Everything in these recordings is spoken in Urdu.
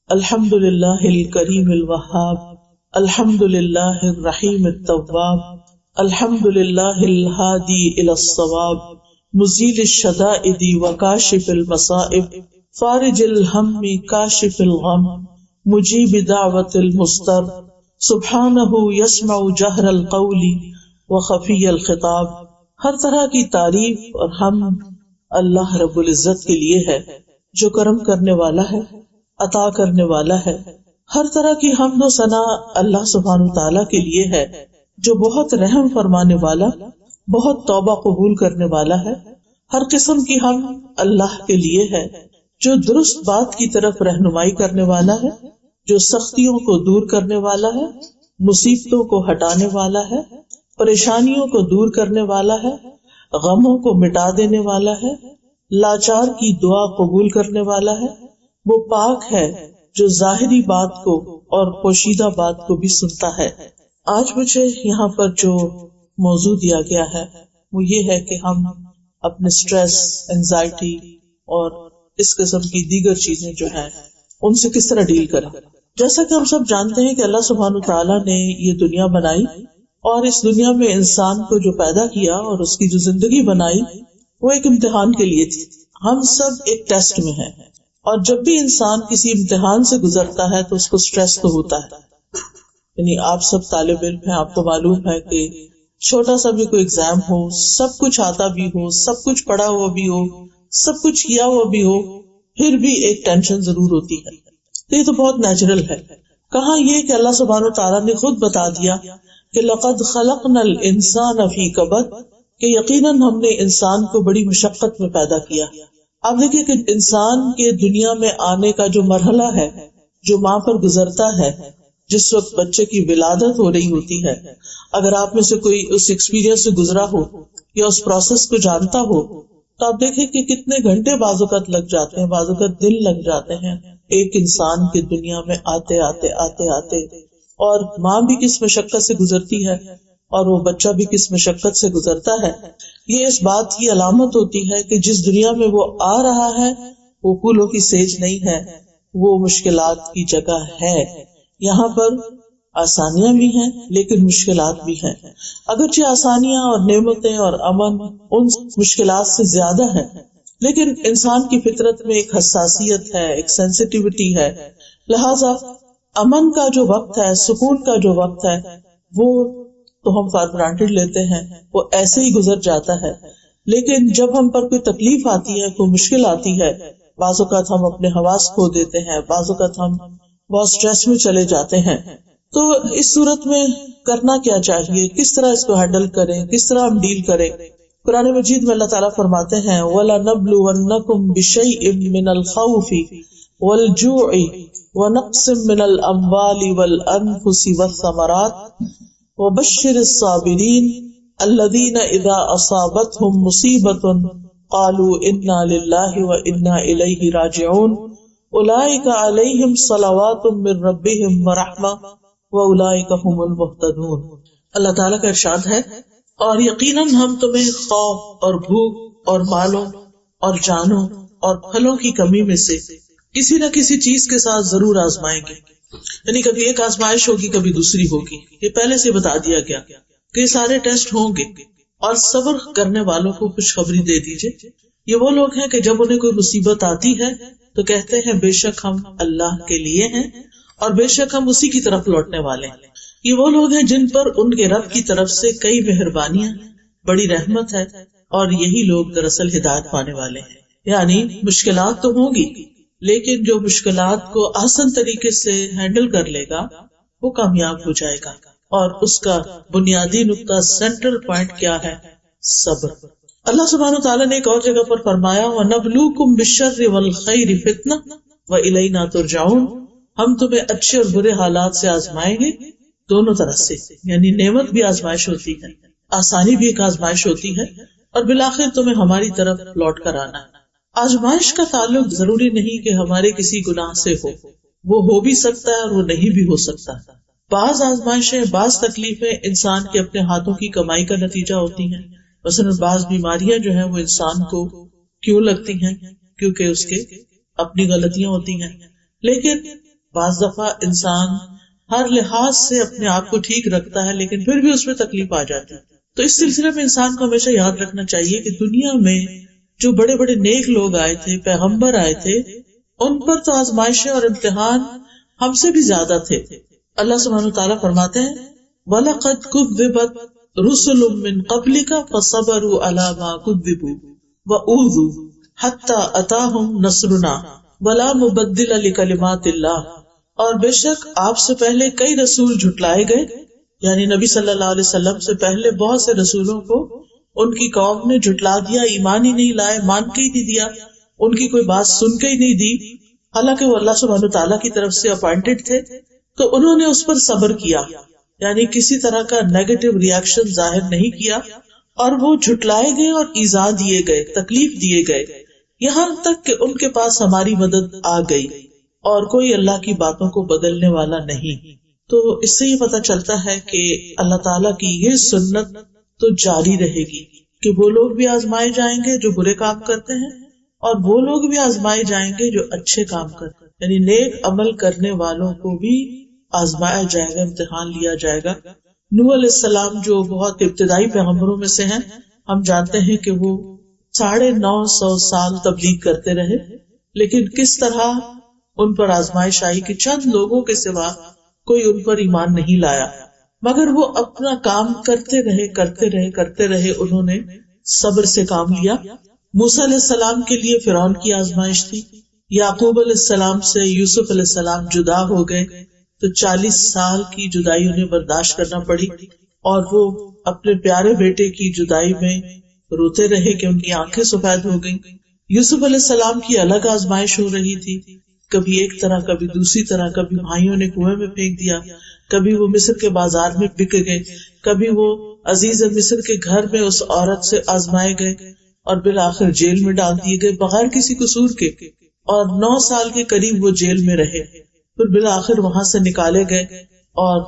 الحمد للہ الکریم الوہاب، الحمد للہ الرحیم التواب، الحمد للہ الہادی الی الصواب، مزیل الشدائد وکاشف المصائب، فارج الہم کاشف الغم، مجیب دعوت المضطر، سبحانہ یسمع جہر القول وخفی الخطاب۔ ہر طرح کی تعریف اور حمد اللہ رب العزت کے لیے ہے جو کرم کرنے والا ہے، عطا کرنے والا ہے۔ ہر طرح کی حمد و ثنا اللہ سبحانہ وتعالی کے لیے ہے جو بہت رحم فرمانے والا، بہت توبہ قبول کرنے والا ہے۔ ہر قسم کی حمد اللہ کے لیے ہے جو درست بات کی طرف رہنمائی کرنے والا ہے، جو سختیوں کو دور کرنے والا ہے، مصیبتوں کو ہٹانے والا ہے، پریشانیوں کو دور کرنے والا ہے، غموں کو مٹا دینے والا ہے، لاچار کی دعا قبول کرنے والا ہے۔ وہ پاک ہے جو ظاہری بات کو اور پوشیدہ بات کو بھی سنتا ہے۔ آج مجھے یہاں پر جو موضوع دیا گیا ہے وہ یہ ہے کہ ہم اپنے سٹریس، انزائٹی اور اس قسم کی دیگر چیزیں جو ہیں ان سے کس طرح ڈیل کریں۔ جیسا کہ ہم سب جانتے ہیں کہ اللہ سبحانہ تعالیٰ نے یہ دنیا بنائی اور اس دنیا میں انسان کو جو پیدا کیا اور اس کی جو زندگی بنائی وہ ایک امتحان کے لیے تھی۔ ہم سب ایک ٹیسٹ میں ہیں اور جب بھی انسان کسی امتحان سے گزرتا ہے تو اس کو سٹریس تو ہوتا ہے۔ یعنی آپ سب طالب علم ہیں، آپ کو معلوم ہے کہ چھوٹا سا بھی کوئی ایگزام ہو، سب کچھ آتا بھی ہو، سب کچھ پڑھا ہوا بھی ہو، سب کچھ کیا ہوا بھی ہو، پھر بھی ایک ٹینشن ضرور ہوتی ہے۔ تو یہ تو بہت نیچرل ہے۔ کہاں یہ کہ اللہ سبحانہ تعالیٰ نے خود بتا دیا کہ لقد خلقنا الانسان فی کبد، کہ یقیناً ہم نے انسان کو بڑی مشقت میں پیدا کیا۔ آپ دیکھیں کہ انسان کے دنیا میں آنے کا جو مرحلہ ہے، جو ماں پر گزرتا ہے، جس وقت بچے کی ولادت ہو رہی ہوتی ہے، اگر آپ میں سے کوئی اس ایکسپیرینس سے گزرا ہو یا اس پروسیس کو جانتا ہو تو آپ دیکھیں کہ کتنے گھنٹے بعض اوقات لگ جاتے ہیں، بعض اوقات دن لگ جاتے ہیں ایک انسان کی دنیا میں آتے آتے، اور ماں بھی کس مشقت سے گزرتی ہے اور وہ بچہ بھی کس مشقت سے گزرتا ہے۔ یہ اس بات کی علامت ہوتی ہے کہ جس دنیا میں وہ آ رہا ہے وہ پھولوں کی سیج نہیں ہے، وہ مشکلات کی جگہ ہے۔ یہاں پر آسانیاں بھی ہیں لیکن مشکلات بھی ہیں، اگرچہ آسانیاں اور نعمتیں اور امن ان مشکلات سے زیادہ ہیں، لیکن انسان کی فطرت میں ایک حساسیت ہے، ایک سینسٹیوٹی ہے، لہذا امن کا جو وقت ہے، سکون کا جو وقت ہے، وہ تو ہم فار گرانٹیڈ لیتے ہیں، وہ ایسے ہی گزر جاتا ہے۔ لیکن جب ہم پر کوئی تکلیف آتی ہے، کوئی مشکل آتی ہے، بعض اوقات ہم اپنے حواس کھو دیتے ہیں، بعض اوقات ہم بہت سٹریس میں چلے جاتے ہیں۔ تو اس صورت میں کرنا کیا چاہیے، کس طرح اس کو ہینڈل کریں، کس طرح ہم ڈیل کریں۔ قرآن مجید میں اللہ تعالیٰ فرماتے ہیں وَلَنَبْلُوَنَّكُمْ بِشَيْءٍ مِّنَ الْخَوْفِ وَالْجُوعِ وَنَقْصٍ مِّنَ الْأَمْوَالِ وَالْأَنفُسِ وَالثَّمَرَاتِ وَبَشِّرِ الصَّابِرِينَ الَّذِينَ إِذَا أَصَابَتْهُمْ مُصِيبَةٌ قَالُوا إِنَّا لِلَّهِ وَإِنَّا إِلَيْهِ رَاجِعُونَ أُولَئِكَ عَلَيْهِمْ صَلَوَاتٌ مِّن رَّبِّهِمْ وَرَحْمَةٌ وَأُولَئِكَ هُمُ الْمُهْتَدُونَ۔ اللہ تعالیٰ کا ارشاد ہے، اور یقیناً ہم تمہیں خوف اور بھوک اور مالوں اور جانوں اور پھلوں کی کمی میں سے کسی نہ کسی چیز کے ساتھ ضرور آزمائیں گے۔ یعنی کبھی ایک آزمائش ہوگی، کبھی دوسری ہوگی، یہ پہلے سے بتا دیا گیا کہ یہ سارے ٹیسٹ ہوں گے، اور صبر کرنے والوں کو خوشخبری دے دیجئے۔ یہ وہ لوگ ہیں کہ جب انہیں کوئی مصیبت آتی ہے تو کہتے ہیں بے شک ہم اللہ کے لیے ہیں اور بے شک ہم اسی کی طرف لوٹنے والے ہیں۔ یہ وہ لوگ ہیں جن پر ان کے رب کی طرف سے کئی مہربانیاں، بڑی رحمت ہے، اور یہی لوگ دراصل ہدایت پانے والے ہیں۔ یعنی مشکلات تو ہوں گی، لیکن جو مشکلات کو آسان طریقے سے ہینڈل کر لے گا وہ کامیاب ہو جائے گا، اور اس کا بنیادی نقطہ، سینٹرل پوائنٹ کیا ہے؟ صبر۔ اللہ سبحانہ تعالیٰ نے ایک اور جگہ پر فرمایا وَنَبْلُوكُمْ بِالشَّرِّ وَالْخَيْرِ فِتْنَةً وَإِلَيْنَا تُرْجَعُونَ، ہم تمہیں اچھے اور برے حالات سے آزمائیں گے، دونوں طرح سے، یعنی نعمت بھی آزمائش ہوتی ہے، آسانی بھی ایک آزمائش ہوتی ہے، اور بالآخر تمہیں ہماری طرف لوٹ کر آنا ہے۔ آزمائش کا تعلق ضروری نہیں کہ ہمارے کسی گناہ سے وہ ہو بھی سکتا ہے اور وہ نہیں بھی ہو سکتا۔ بعض آزمائشیں، بعض تکلیفیں انسان کے اپنے ہاتھوں کی کمائی کا نتیجہ ہوتی ہیں۔ مثلا بعض بیماریاں جو ہیں وہ انسان کو کیوں لگتی ہیں؟ کیونکہ اس کے اپنی غلطیاں ہوتی ہیں۔ لیکن بعض دفعہ انسان ہر لحاظ سے اپنے آپ کو ٹھیک رکھتا ہے لیکن پھر بھی اس میں تکلیف آ جاتی ہے. تو اس سلسلے میں انسان کو ہمیشہ یاد رکھنا چاہیے کہ دنیا میں جو بڑے بڑے نیک لوگ آئے تھے، پیغمبر آئے تھے، ان پر تو آزمائشیں اور امتحان ہم سے بھی زیادہ تھے. اللہ سبحانہ تعالیٰ فرماتے ہیں وَلَقَدْ كُذِّبَتْ رُسُلٌ مِّن قَبْلِكَ فَصَبَرُوا عَلَىٰ مَا كُذِّبُوا وَأُوذُوا حَتَّىٰ أَتَاهُمْ نَصْرُنَا وَلَا مُبَدِّلَ لِكَلِمَاتِ اللَّهِ، اور بے شک آپ سے پہلے کئی رسول جھٹلائے گئے، یعنی نبی صلی اللہ علیہ وسلم سے پہلے بہت سے رسولوں کو ان کی قوم نے جھٹلا دیا، ایمان ہی نہیں لائے، مان کے ہی نہیں دیا، ان کی کوئی بات سن کے ہی نہیں دی، حالانکہ وہ اللہ سبحانہ تعالیٰ کی طرف سے اپوائنٹڈ تھے. تو انہوں نے اس پر صبر کیا، یعنی کسی طرح کا نیگیٹو ریئیکشن ظاہر نہیں کیا، اور وہ جھٹلائے گئے اور ایذا دیے گئے، تکلیف دیے گئے، یہاں تک کہ ان کے پاس ہماری مدد آ گئی، اور کوئی اللہ کی باتوں کو بدلنے والا نہیں. تو اس سے یہ پتہ چلتا ہے کہ اللہ تعالیٰ کی یہ سنت تو جاری رہے گی کہ وہ لوگ بھی آزمائے جائیں گے جو برے کام کرتے ہیں، اور وہ لوگ بھی آزمائے جائیں گے جو اچھے کام کرتے ہیں، یعنی نیک عمل کرنے والوں کو بھی آزمایا جائے گا، امتحان لیا جائے گا. نوح علیہ السلام جو بہت ابتدائی پیغمبروں میں سے ہیں، ہم جانتے ہیں کہ وہ 950 سال تبلیغ کرتے رہے، لیکن کس طرح ان پر آزمائش آئی کہ چند لوگوں کے سوا کوئی ان پر ایمان نہیں لایا، مگر وہ اپنا کام کرتے رہے، انہوں نے صبر سے کام لیا. موسیٰ علیہ السلام کے لیے فرعون کی آزمائش تھی، یعقوب علیہ السلام سے یوسف علیہ السلام جدا ہو گئے تو 40 سال کی جدائی انہیں برداشت کرنا پڑی، اور وہ اپنے پیارے بیٹے کی جدائی میں روتے رہے کہ ان کی آنکھیں سفید ہو گئیں. یوسف علیہ السلام کی الگ آزمائش ہو رہی تھی، کبھی ایک طرح کبھی دوسری طرح، کبھی بھائیوں نے کنویں میں پھینک دیا، کبھی وہ مصر کے بازار میں بک گئے، کبھی وہ عزیز مصر کے گھر میں اس عورت سے آزمائے گئے اور بالآخر جیل میں ڈال دیے گئے بغیر کسی قصور کے، اور 9 سال کے قریب وہ جیل میں رہے، پھر بالآخر وہاں سے نکالے گئے، اور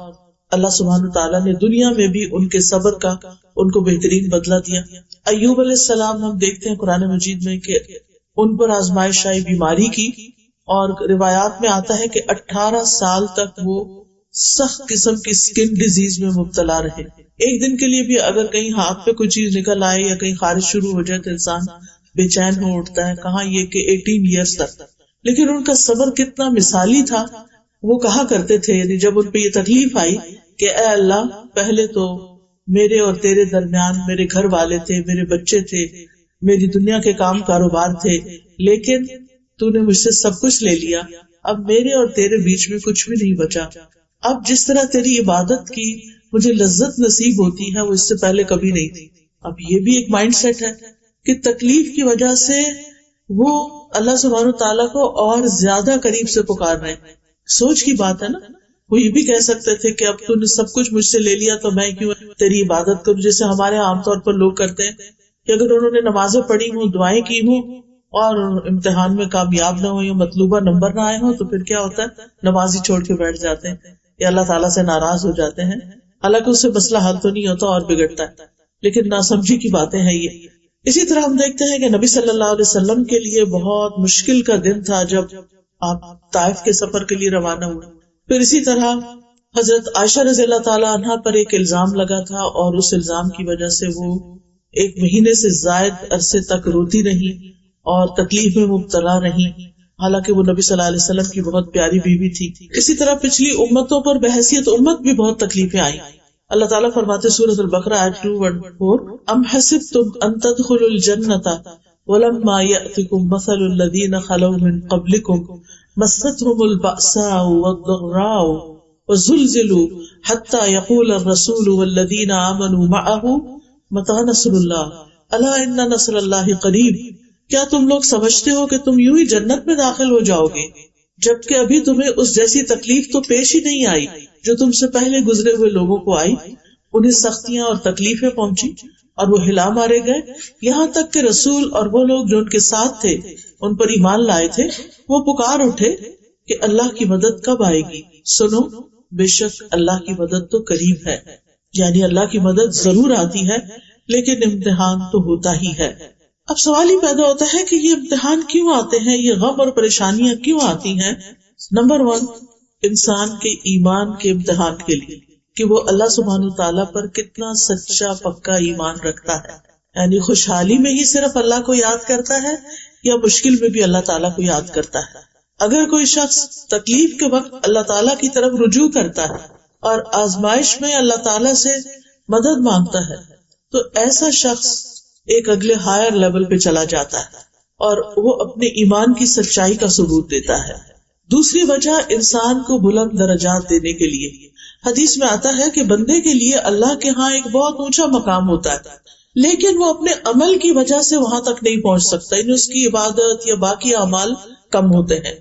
اللہ سبحانہ تعالیٰ نے دنیا میں بھی ان کے صبر کا ان کو بہترین بدلہ دیا. ایوب علیہ السلام ہم دیکھتے ہیں قرآن مجید میں کہ ان پر آزمائش آئی بیماری کی، اور روایات میں آتا ہے کہ 18 سال تک وہ سخت قسم کی سکن ڈیزیز میں مبتلا رہے. ایک دن کے لیے بھی اگر کہیں ہاتھ پہ کوئی چیز نکل آئے یا کہیں خارش شروع ہو جائے تو انسان بے چین ہو اٹھتا ہے، کہاں یہ کہ 18 ایئرس تک. لیکن ان کا صبر کتنا مثالی تھا. وہ کہا کرتے تھے، یعنی جب ان پہ یہ تکلیف آئی کہ اے اللہ، پہلے تو میرے اور تیرے درمیان میرے گھر والے تھے، میرے بچے تھے، میری دنیا کے کام کاروبار تھے، لیکن تو نے مجھ سے سب کچھ لے لیا، اب میرے اور تیرے بیچ میں کچھ بھی نہیں بچا. اب جس طرح تیری عبادت کی مجھے لذت نصیب ہوتی ہے وہ اس سے پہلے کبھی نہیں تھی. اب یہ بھی ایک مائنڈ سیٹ ہے کہ تکلیف کی وجہ سے وہ اللہ سبحانہ تعالیٰ کو اور زیادہ قریب سے پکار رہے ہیں. سوچ کی بات ہے نا. وہ یہ بھی کہہ سکتے تھے کہ اب تو نے سب کچھ مجھ سے لے لیا تو میں کیوں تیری عبادت کروں، جیسے ہمارے عام طور پر لوگ کرتے ہیں کہ اگر انہوں نے نمازیں پڑھی ہوں، دعائیں کی ہوں اور امتحان میں کامیاب نہ ہو یا مطلوبہ نمبر نہ آئے ہوں تو پھر کیا ہوتا ہے، نماز ہی چھوڑ کے بیٹھ جاتے ہیں یا اللہ تعالیٰ سے ناراض ہو جاتے ہیں. حالانکہ اس سے مسئلہ حل تو نہیں ہوتا اور بگڑتا ہے، لیکن ناسمجھی کی باتیں ہیں یہ. اسی طرح ہم دیکھتے ہیں کہ نبی صلی اللہ علیہ وسلم کے لیے بہت مشکل کا دن تھا جب آپ طائف کے سفر کے لیے روانہ ہوئے. پھر اسی طرح حضرت عائشہ رضی اللہ تعالیٰ عنہا پر ایک الزام لگا تھا، اور اس الزام کی وجہ سے وہ 1 مہینے سے زائد عرصے تک روتی رہی اور تکلیف میں مبتلا رہی، حالانکہ وہ نبی صلی اللہ علیہ وسلم کی بہت پیاری بیوی تھی. اسی طرح پچھلی امتوں پر بحیثیت امت بھی بہت تکلیفیں آئی. اللہ تعالیٰ فرماتے سورۃ البقرہ آیت 214 ام حسبتم ان تدخلوا الجنۃ ولما یأتکم مثل الذین خلوا من قبلکم مستهم البأساء والضراء وزلزلوا حتى يقول الرسول والذین آمنوا معه متى نصر اللہ الا ان نصر اللہ قریب. کیا تم لوگ سمجھتے ہو کہ تم یوں ہی جنت میں داخل ہو جاؤ گے جبکہ ابھی تمہیں اس جیسی تکلیف تو پیش ہی نہیں آئی جو تم سے پہلے گزرے ہوئے لوگوں کو آئی؟ انہیں سختیاں اور تکلیفیں پہنچی اور وہ ہلا مارے گئے، یہاں تک کہ رسول اور وہ لوگ جو ان کے ساتھ تھے ان پر ایمان لائے تھے وہ پکار اٹھے کہ اللہ کی مدد کب آئے گی. سنو، بے شک اللہ کی مدد تو قریب ہے. یعنی اللہ کی مدد ضرور آتی ہے لیکن امتحان تو ہوتا ہی ہے. اب سوال ہی پیدا ہوتا ہے کہ یہ امتحان کیوں آتے ہیں، یہ غم اور پریشانیاں کیوں آتی ہیں؟ نمبر 1، انسان کے ایمان کے امتحان کے لیے کہ وہ اللہ سبحانہ تعالیٰ پر کتنا سچا پکا ایمان رکھتا ہے، یعنی خوشحالی میں ہی صرف اللہ کو یاد کرتا ہے یا مشکل میں بھی اللہ تعالیٰ کو یاد کرتا ہے۔ اگر کوئی شخص تکلیف کے وقت اللہ تعالیٰ کی طرف رجوع کرتا ہے اور آزمائش میں اللہ تعالیٰ سے مدد مانگتا ہے تو ایسا شخص ایک اگلے ہائر لیول پہ چلا جاتا ہے اور وہ اپنے ایمان کی سچائی کا ثبوت دیتا ہے۔ دوسری وجہ انسان کو بلند درجات دینے کے لیے، حدیث میں آتا ہے کہ بندے کے لیے اللہ کے ہاں ایک بہت اونچا مقام ہوتا ہے، لیکن وہ اپنے عمل کی وجہ سے وہاں تک نہیں پہنچ سکتا، یعنی اس کی عبادت یا باقی اعمال کم ہوتے ہیں،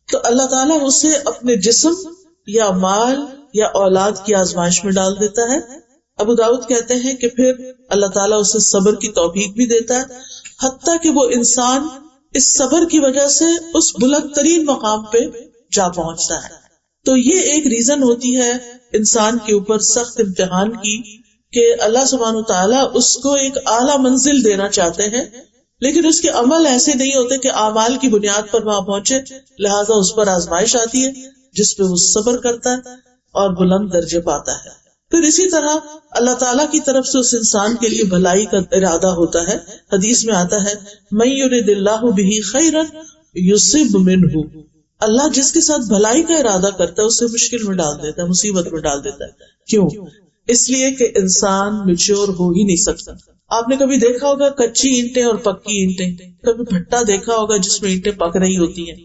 تو اللہ تعالیٰ اسے اپنے جسم یا مال یا اولاد کی آزمائش میں ڈال دیتا ہے۔ ابو داؤد کہتے ہیں کہ پھر اللہ تعالیٰ اسے صبر کی توفیق بھی دیتا ہے، حتیٰ کہ وہ انسان اس صبر کی وجہ سے اس بلند ترین مقام پہ جا پہنچتا ہے۔ تو یہ ایک ریزن ہوتی ہے انسان کے اوپر سخت امتحان کی کہ اللہ سبحانہ تعالیٰ اس کو ایک اعلیٰ منزل دینا چاہتے ہیں، لیکن اس کے عمل ایسے نہیں ہوتے کہ اعمال کی بنیاد پر وہاں پہنچے، لہٰذا اس پر آزمائش آتی ہے جس پہ وہ صبر کرتا ہے اور بلند درجے پاتا ہے۔ پھر اسی طرح اللہ تعالیٰ کی طرف سے اس انسان کے لیے بھلائی کا ارادہ ہوتا ہے، حدیث میں آتا ہے مَن یرد اللہ بہ خیرا یصب منہ، اللہ جس کے ساتھ بھلائی کا ارادہ کرتا ہے اسے مشکل میں ڈال دیتا ہے، مصیبت میں ڈال دیتا ہے۔ کیوں؟ اس لیے کہ انسان میچور ہو ہی نہیں سکتا۔ آپ نے کبھی دیکھا ہوگا کچی اینٹیں اور پکی اینٹیں، کبھی بھٹا دیکھا ہوگا جس میں اینٹیں پک رہی ہوتی ہیں،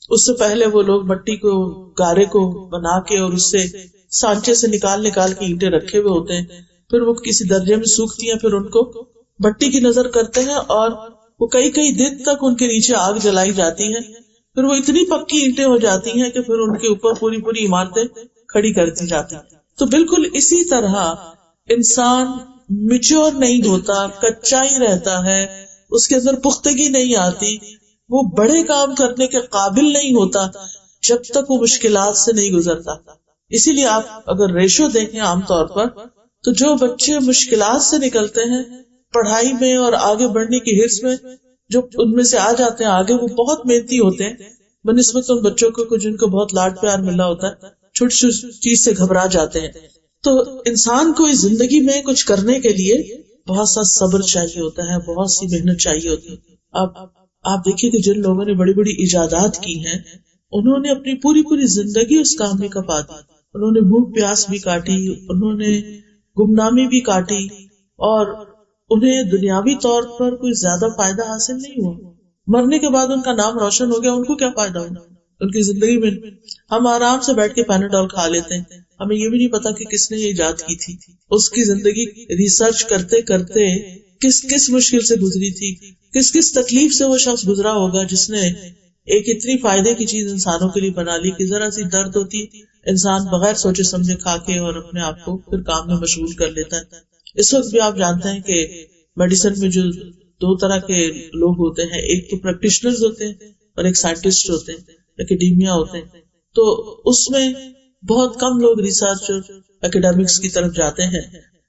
اس سے پہلے وہ لوگ مٹی کو گارے کو بنا کے اور اس سے سانچے سے نکال کے اینٹیں رکھے ہوئے ہوتے ہیں، پھر وہ کسی درجے میں سوکھتی ہیں، پھر ان کو بھٹی کی نظر کرتے ہیں اور وہ کئی دن تک ان کے نیچے آگ جلائی جاتی ہے، پھر وہ اتنی پکی اینٹیں ہو جاتی ہیں کہ پھر ان کے اوپر پوری عمارتیں کھڑی کر دی جاتی ہیں۔ تو بالکل اسی طرح انسان میچور نہیں ہوتا، کچا ہی رہتا ہے، اس کے اندر پختگی نہیں آتی، وہ بڑے کام کرنے کے قابل نہیں ہوتا جب تک وہ مشکلات سے نہیں گزرتا۔ اسی لیے آپ اگر ریشو دیکھیں عام طور پر تو جو بچے مشکلات سے نکلتے ہیں پڑھائی میں اور آگے بڑھنے کی ہرس میں، جو ان میں سے آ جاتے ہیں آگے، وہ بہت محنتی ہوتے ہیں بنسبت ان بچوں کو جن کو بہت لاڈ پیار ملا ہوتا ہے، چھوٹی چھوٹی چیز سے گھبرا جاتے ہیں۔ تو انسان کو اس زندگی میں کچھ کرنے کے لیے بہت سا صبر چاہیے ہوتا ہے، بہت سی محنت چاہیے ہوتی ہے۔ اب آپ دیکھیے کہ جن لوگوں نے بڑی بڑی ایجادات کی ہیں انہوں نے اپنی پوری زندگی اس کام میں کپا دی، انہوں نے بھوک پیاس بھی کاٹی، انہوں نے گمنامی بھی کاٹی، اور انہیں دنیاوی طور پر کوئی زیادہ فائدہ حاصل نہیں ہوا۔ مرنے کے بعد ان کا نام روشن ہو گیا، ان کو کیا فائدہ ہوا ان کی زندگی میں؟ ہم آرام سے بیٹھ کے پیناڈول کھا لیتے ہیں، ہمیں یہ بھی نہیں پتا کہ کس نے یہ ایجاد کی تھی، اس کی زندگی ریسرچ کرتے کرتے کس مشکل سے گزری تھی، کس تکلیف سے وہ شخص گزرا ہوگا جس نے ایک اتنی فائدے کی چیز انسانوں کے لیے بنا لی کہ ذرا سی درد ہوتی انسان بغیر سوچے سمجھے کھا کے اور اپنے آپ کو پھر کام میں مشغول کر لیتا ہے۔ اس وقت بھی آپ جانتے ہیں کہ میڈیسن میں جو دو طرح کے لوگ ہوتے ہیں، ایک تو پریکٹیشنرز ہوتے ہیں اور ایک سائنٹسٹ ہوتے ہیں، اکیڈیمیا ہوتے ہیں، تو اس میں بہت کم لوگ ریسرچ اور اکیڈیمکس کی طرف جاتے ہیں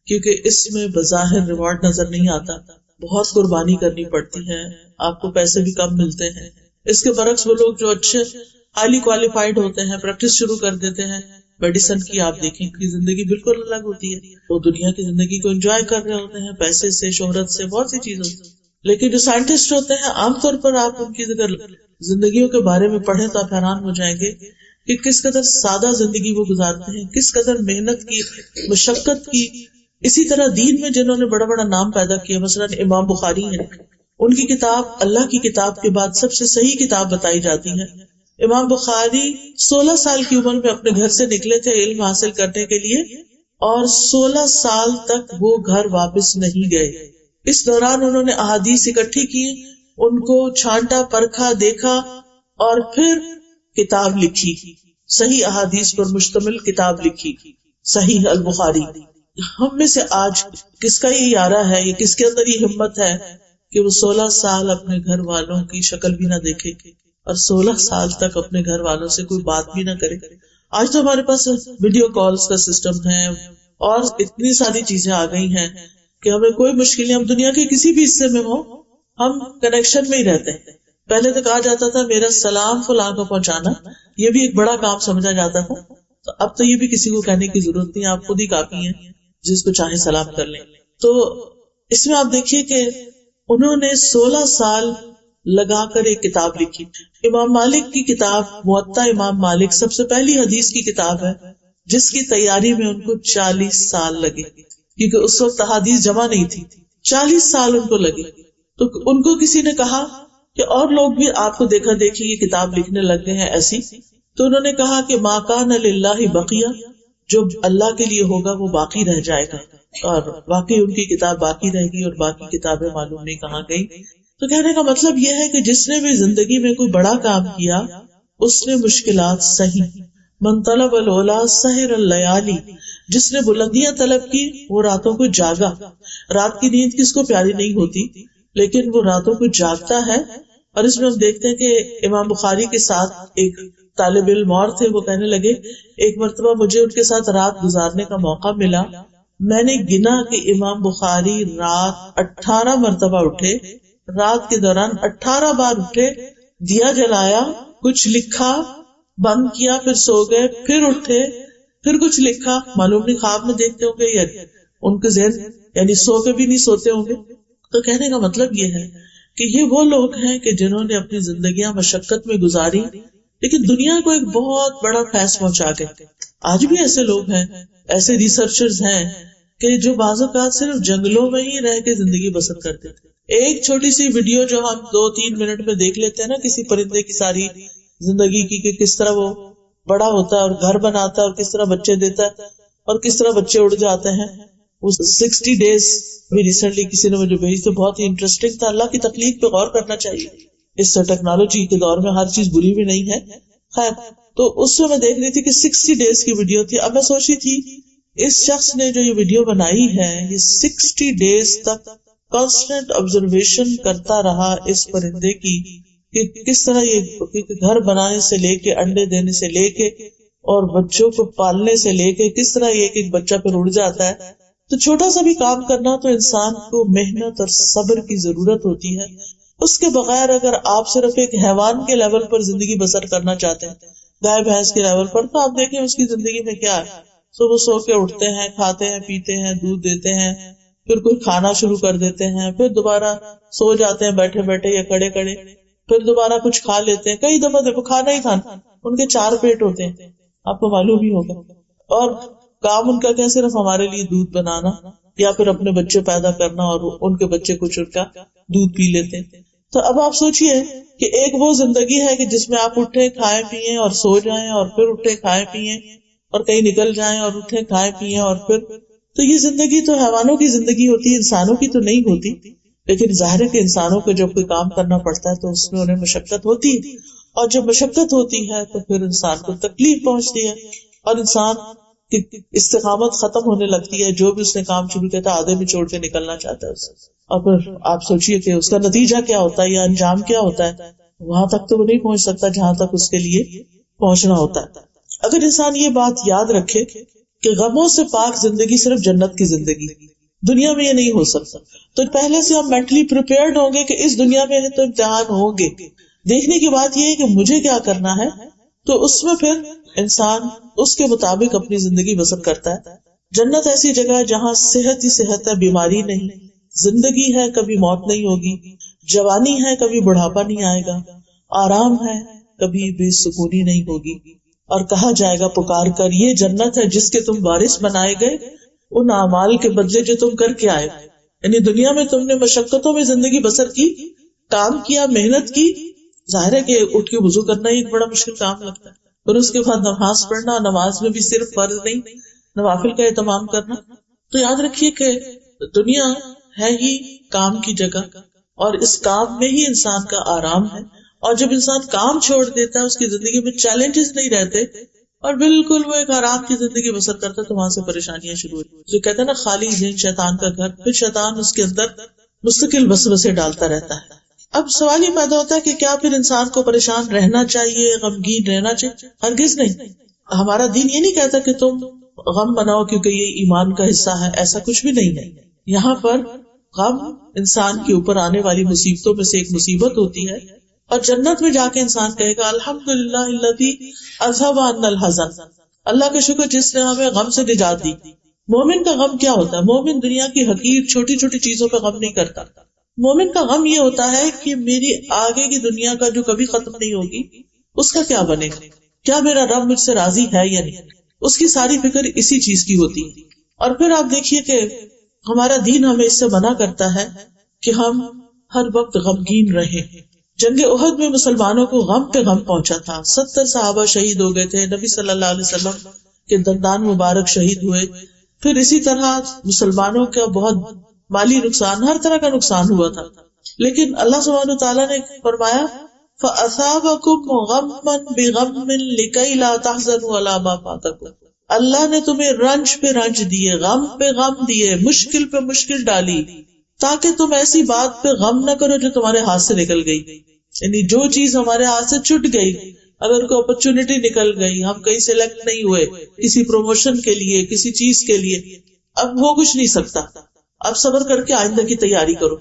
کیونکہ اس میں بظاہر ریوارڈ نظر نہیں آتا، بہت قربانی کرنی پڑتی ہے، آپ کو پیسے بھی کم ملتے ہیں۔ اس کے برعکس وہ لوگ جو اچھے ہائیلی کوالیفائڈ ہوتے ہیں، پریکٹس شروع کر دیتے ہیں میڈیسن کی، آپ دیکھیں کہ زندگی بالکل الگ ہوتی ہے، وہ دنیا کی زندگی کو انجوائے کر رہے ہوتے ہیں، پیسے سے، شہرت سے، بہت سی چیزوں سے۔ لیکن جو سائنٹسٹ ہوتے ہیں عام طور پر آپ ان کی اگر زندگیوں کے بارے میں پڑھیں تو آپ حیران ہو جائیں گے کہ کس قدر سادہ زندگی وہ گزارتے ہیں، کس قدر محنت کی، مشقت کی۔ اسی طرح دین میں جنہوں نے بڑا بڑا نام پیدا کیا، مثلا امام بخاری ہیں، ان کی کتاب اللہ کی کتاب کے بعد سب سے صحیح کتاب بتائی جاتی ہے۔ امام بخاری 16 سال کی عمر میں اپنے گھر سے نکلے تھے علم حاصل کرنے کے لیے، اور 16 سال تک وہ گھر واپس نہیں گئے۔ اس دوران انہوں نے احادیث اکٹھی کی، ان کو چھانٹا، پرکھا، دیکھا، اور پھر کتاب لکھی، صحیح احادیث پر مشتمل کتاب لکھی، صحیح البخاری۔ ہم میں سے آج کس کا یہ یارہ ہے، یہ کس کے اندر یہ ہمت ہے کہ وہ 16 سال اپنے گھر والوں کی شکل بھی نہ دیکھے اور 16 سال تک اپنے گھر والوں سے کوئی بات بھی نہ کرے؟ آج تو ہمارے پاس ویڈیو کالز کا سسٹم ہے اور اتنی ساری چیزیں آ گئی ہیں کہ ہمیں کوئی مشکل نہیں، ہم دنیا کے کسی بھی حصے میں ہوں، ہم کنیکشن میں ہی رہتے ہیں۔ پہلے تو کہا جاتا تھا میرا سلام فلاں کو پہنچانا، یہ بھی ایک بڑا کام سمجھا جاتا تھا. تو اب تو یہ بھی کسی کو کہنے کی ضرورت نہیں، آپ خود ہی کافی ہیں، جس کو چاہے سلام کر لیں. تو اس میں آپ دیکھیے کہ انہوں نے 16 سال لگا کر ایک کتاب لکھی. امام مالک کی کتاب موطا امام مالک سب سے پہلی حدیث کی کتاب ہے جس کی تیاری میں ان کو 40 سال لگے، کیونکہ اس وقت احادیث جمع نہیں تھی. 40 سال ان کو لگے. تو ان کو کسی نے کہا کہ اور لوگ بھی آپ کو دیکھا دیکھی یہ کتاب لکھنے لگ گئے ہیں ایسی. تو انہوں نے کہا کہ ما کان للہ بقیہ، جو اللہ کے لیے ہوگا وہ باقی رہ جائے گا. اور واقعی ان کی کتاب باقی رہ گئی اور باقی کتابیں معلوم نہیں کہاں گئی. تو کہنے کا مطلب یہ ہے کہ جس نے بھی زندگی میں کوئی بڑا کام کیا اس نے مشکلات سہی. من طلب العلا سحر اللیالی، جس نے بلندیاں طلب کی وہ راتوں کو جاگا. رات کی نیند کس کو پیاری نہیں ہوتی، لیکن وہ راتوں کو جاگتا ہے. اور اس میں ہم دیکھتے ہیں کہ امام بخاری کے ساتھ ایک طالب علم اور تھے، وہ کہنے لگے ایک مرتبہ مجھے ان کے ساتھ رات گزارنے کا موقع ملا. میں نے گنا کہ امام بخاری رات 18 مرتبہ اٹھے، رات کے دوران 18 بار اٹھے، دیا جلایا، کچھ لکھا، بند کیا، پھر سو گئے، پھر اٹھے، پھر کچھ لکھا. معلوم نہیں خواب میں دیکھتے ہوں گے یا ان کے ذہن یعنی سو کے بھی نہیں سوتے ہوں گے. تو کہنے کا مطلب یہ ہے کہ یہ وہ لوگ ہیں کہ جنہوں نے اپنی زندگیاں مشقت میں گزاری لیکن دنیا کو ایک بہت بڑا فیض پہنچا گئے. آج بھی ایسے لوگ ہیں، ایسے ریسرچرز ہیں کہ جو بعض اوقات صرف جنگلوں میں ہی رہ کے زندگی بسر کرتے تھے. ایک چھوٹی سی ویڈیو جو ہم 2-3 منٹ میں دیکھ لیتے ہیں نا کسی پرندے کی ساری زندگی کی، کہ کس طرح وہ بڑا ہوتا ہے اور گھر بناتا ہے اور کس طرح بچے دیتا ہے اور کس طرح بچے اڑ جاتے ہیں. وہ 60 ڈیز بھی ریسنٹلی کسی نے مجھے بھیجی، تو بہت ہی انٹرسٹنگ تھا. اللہ کی تخلیق پہ غور کرنا چاہیے. اس ٹیکنالوجی کے دور میں ہر چیز بری بھی نہیں ہے. خیر، تو اس میں دیکھ رہی تھی کہ 60 ڈیز کی ویڈیو تھی. اب میں سوچی تھی اس شخص نے جو یہ ویڈیو بنائی ہے یہ 60 ڈیز تک کانسٹنٹ آبزرویشن کرتا رہا اس پرندے کی کہ کس طرح یہ گھر بنانے سے لے کے انڈے دینے سے لے کے اور بچوں کو پالنے سے لے کے کس طرح یہ ایک بچہ پھر اڑ جاتا ہے. تو چھوٹا سا بھی کام کرنا تو انسان کو محنت اور صبر کی ضرورت ہوتی ہے. اس کے بغیر اگر آپ صرف ایک حیوان کے لیول پر زندگی بسر کرنا چاہتے ہیں، گائے بھینس کے لیول پر، تو آپ دیکھیں اس کی زندگی میں کیا ہے. صبح سو کے اٹھتے ہیں، کھاتے ہیں، پیتے ہیں، دودھ دیتے ہیں، پھر کوئی کھانا شروع کر دیتے ہیں، پھر دوبارہ سو جاتے ہیں بیٹھے بیٹھے یا کھڑے کھڑے، پھر دوبارہ کچھ کھا لیتے ہیں. کئی دفعہ دیکھو کھانا ہی کھانا، ان کے 4 پیٹ ہوتے ہیں، آپ کو معلوم ہی ہوگا. اور کام ان کا کیا صرف ہمارے لیے دودھ بنانا یا پھر اپنے بچے پیدا کرنا اور ان کے بچے کچھ ان کا دودھ پی لیتے ہیں. تو اب آپ سوچئے کہ ایک وہ زندگی ہے کہ جس میں آپ اٹھے کھائیں پیئیں اور سو جائیں اور پھر اٹھے کھائیں پیئیں اور کہیں نکل جائیں اور اٹھے کھائیں پیئیں اور پھر، تو یہ زندگی تو حیوانوں کی زندگی ہوتی ہے، انسانوں کی تو نہیں ہوتی. لیکن ظاہر ہے کہ انسانوں کو جب کوئی کام کرنا پڑتا ہے تو اس میں انہیں مشقت ہوتی ہے، اور جب مشقت ہوتی ہے تو پھر انسان کو تکلیف پہنچتی ہے اور انسان کی استقامت ختم ہونے لگتی ہے. جو بھی اس نے کام شروع کیا تھا آدھے میں چھوڑ کے نکلنا چاہتا ہے اسے. اور پھر آپ سوچئے کہ اس کا نتیجہ کیا ہوتا ہے یا انجام کیا ہوتا ہے. وہاں تک تو وہ نہیں پہنچ سکتا جہاں تک اس کے لیے پہنچنا ہوتا ہے. اگر انسان یہ بات یاد رکھے کہ غموں سے پاک زندگی صرف جنت کی زندگی، دنیا میں یہ نہیں ہو سکتا، تو پہلے سے ہم مینٹلی پریپیئرڈ ہوں گے کہ اس دنیا میں تو امتحان ہوں گے. دیکھنے کی بات یہ ہے کہ مجھے کیا کرنا ہے، تو اس میں پھر انسان اس کے مطابق اپنی زندگی بسر کرتا ہے. جنت ایسی جگہ ہے جہاں صحت ہی صحت ہے، بیماری نہیں، زندگی ہے کبھی موت نہیں ہوگی، جوانی ہے کبھی بڑھاپا نہیں آئے گا، آرام ہے کبھی بے سکونی نہیں ہوگی. اور کہا جائے گا پکار کر یہ جنت ہے جس کے تم وارث بنائے گئے ان اعمال کے بدلے جو تم کر کے آئے. یعنی دنیا میں تم نے مشقتوں میں زندگی بسر کی، کام کیا، محنت کی. ظاہر ہے کہ اٹھ کے وضو کرنا ہی ایک بڑا مشکل کام لگتا ہے، اور اس کے بعد نماز پڑھنا، نماز میں بھی صرف فرض نہیں نوافل کا اہتمام کرنا. تو یاد رکھیے کہ دنیا ہے ہی کام کی جگہ، اور اس کام میں ہی انسان کا آرام ہے. اور جب انسان کام چھوڑ دیتا ہے اس کی زندگی میں چیلنجز نہیں رہتے اور بالکل وہ ایک آرام کی زندگی بسر کرتا ہے، تو وہاں سے پریشانیاں شروع ہوتی. جو کہتے ہیں نا خالی ذہن شیطان کا گھر، پھر شیطان اس کے اندر مستقل وسوسے ڈالتا رہتا ہے. اب سوال یہ پیدا ہوتا ہے کہ کیا پھر انسان کو پریشان رہنا چاہیے، غمگین رہنا چاہیے؟ ہرگز نہیں. ہمارا دین یہ نہیں کہتا کہ تم غم بناؤ کیونکہ یہ ایمان کا حصہ ہے، ایسا کچھ بھی نہیں ہے. یہاں پر غم انسان کے اوپر آنے والی مصیبتوں میں سے ایک مصیبت ہوتی ہے، اور جنت میں جا کے انسان کہے گا الحمدللہ الذی اذھب عنا الحزن، اللہ کا شکر جس نے ہمیں غم سے نجات دی۔ مومن کا غم کیا ہوتا ہے؟ مومن دنیا کی حقیر چھوٹی چھوٹی چیزوں پہ غم نہیں کرتا۔ مومن کا غم یہ ہوتا ہے کہ میری آگے کی دنیا کا جو کبھی ختم نہیں ہوگی اس کا کیا بنے گا، کیا میرا رب مجھ سے راضی ہے یا نہیں، اس کی ساری فکر اسی چیز کی ہوتی ہے۔ اور پھر آپ دیکھیے کہ ہمارا دین ہمیں اس سے منع کرتا ہے کہ ہم ہر وقت غمگین رہیں۔ جنگ احد میں مسلمانوں کو غم پہ غم پہنچا تھا، 70 صحابہ شہید ہو گئے تھے، نبی صلی اللہ علیہ وسلم کے دندان مبارک شہید ہوئے، پھر اسی طرح مسلمانوں کا بہت مالی نقصان، ہر طرح کا نقصان ہوا تھا۔ لیکن اللہ سبحانہ وتعالیٰ نے فرمایا فَأَثَابَكُمْ غَمًّا بِغَمٍّ لِكَيْ لَا تَحْزَنُوا عَلَىٰ مَا فَاتَكُمْ، اللہ نے تمہیں رنج پہ رنج دیے، غم پہ غم دیے، مشکل پہ مشکل ڈالی، تاکہ تم ایسی بات پہ غم نہ کرو جو تمہارے ہاتھ سے نکل گئی۔ یعنی جو چیز ہمارے ہاتھ سے چھٹ گئی، اگر کوئی اپرچونٹی نکل گئی، ہم کہیں سلیکٹ نہیں ہوئے کسی پروموشن کے لیے، کسی چیز کے لیے، اب وہ کچھ نہیں سکتا، اب صبر کر کے آئندہ کی تیاری کرو۔